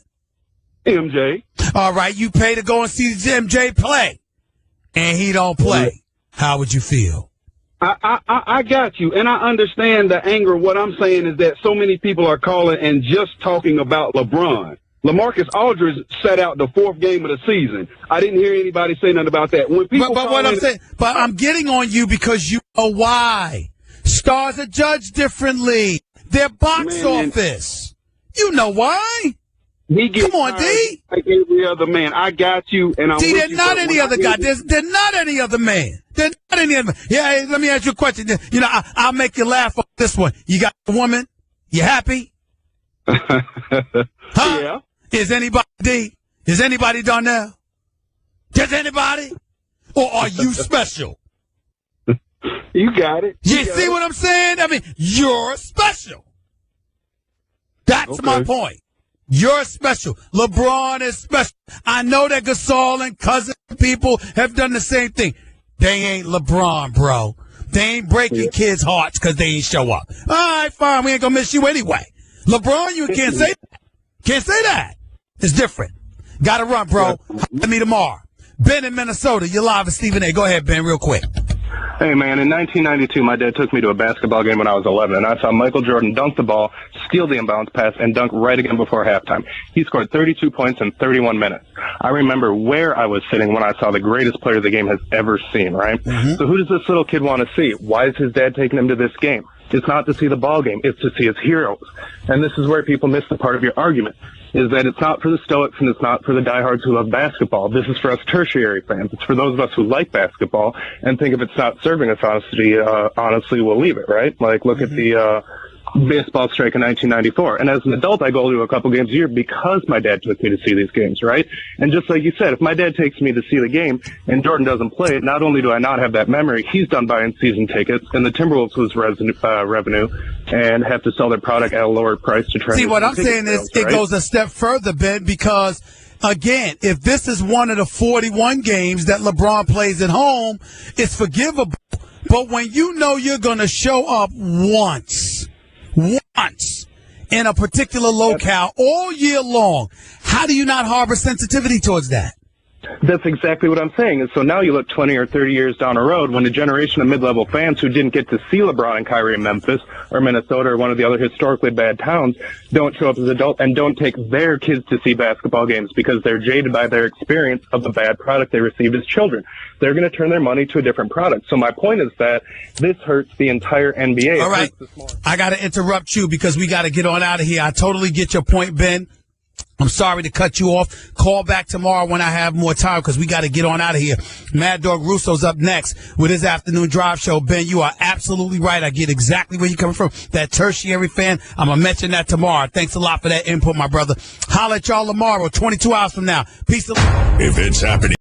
MJ. All right, you pay to go and see MJ play, and he don't play. How would you feel? I got you, and I understand the anger. What I'm saying is that so many people are calling and just talking about LeBron. LaMarcus Aldridge sat out the fourth game of the season. I didn't hear anybody say nothing about that. When people but I'm getting on you because you know why. Stars are judged differently. They're box office. You know why? He gets Come on, D. like every other man. I got you, and I'm D, with they're you, not but any when other I guy. hear you- They're not any other man. They're not any other. Yeah, hey, let me ask you a question. You know, I'll make you laugh on this one. You got a woman? You happy? Huh? Yeah. Is anybody D? Is anybody Darnell? Does anybody? Or are you special? You got it. You see what I'm saying? I mean, you're special. That's my point. You're special. LeBron is special. I know that Gasol and Cousins people have done the same thing. They ain't LeBron, bro. They ain't breaking kids' hearts because they ain't show up. All right, fine. We ain't going to miss you anyway. LeBron, you can't say that. Can't say that. It's different. Got to run, bro. Holler at me tomorrow. Ben in Minnesota. You're live with Stephen A. Go ahead, Ben, real quick. Hey, man, in 1992, my dad took me to a basketball game when I was 11, and I saw Michael Jordan dunk the ball, steal the inbounds pass, and dunk right again before halftime. He scored 32 points in 31 minutes. I remember where I was sitting when I saw the greatest player the game has ever seen, right? So who does this little kid want to see? Why is his dad taking him to this game? It's not to see the ball game. It's to see his heroes. And this is where people miss the part of your argument, is that it's not for the stoics and it's not for the diehards who love basketball. This is for us tertiary fans. It's for those of us who like basketball and think if it's not serving us honestly, we'll leave it, right? Like, look at the baseball strike in 1994. And as an adult, I go to a couple games a year because my dad took me to see these games, right? And just like you said, if my dad takes me to see the game and Jordan doesn't play it, not only do I not have that memory, he's done buying season tickets, and the Timberwolves lose revenue and have to sell their product at a lower price to try. See, to what I'm ticket saying is sales, it right? goes a step further, Ben, because, again, if this is one of the 41 games that LeBron plays at home, it's forgivable. But when you know you're going to show up once in a particular locale all year long, how do you not harbor sensitivity towards that? That's exactly what I'm saying. And so now you look 20 or 30 years down the road when a generation of mid-level fans who didn't get to see LeBron and Kyrie in Memphis or Minnesota or one of the other historically bad towns don't show up as adults and don't take their kids to see basketball games because they're jaded by their experience of the bad product they received as children. They're going to turn their money to a different product. So my point is that this hurts the entire NBA. All right. I got to interrupt you because we got to get on out of here. I totally get your point, Ben. I'm sorry to cut you off. Call back tomorrow when I have more time because we got to get on out of here. Mad Dog Russo's up next with his afternoon drive show. Ben, you are absolutely right. I get exactly where you're coming from. That tertiary fan, I'm going to mention that tomorrow. Thanks a lot for that input, my brother. Holla at y'all tomorrow, 22 hours from now. Peace. If it's happening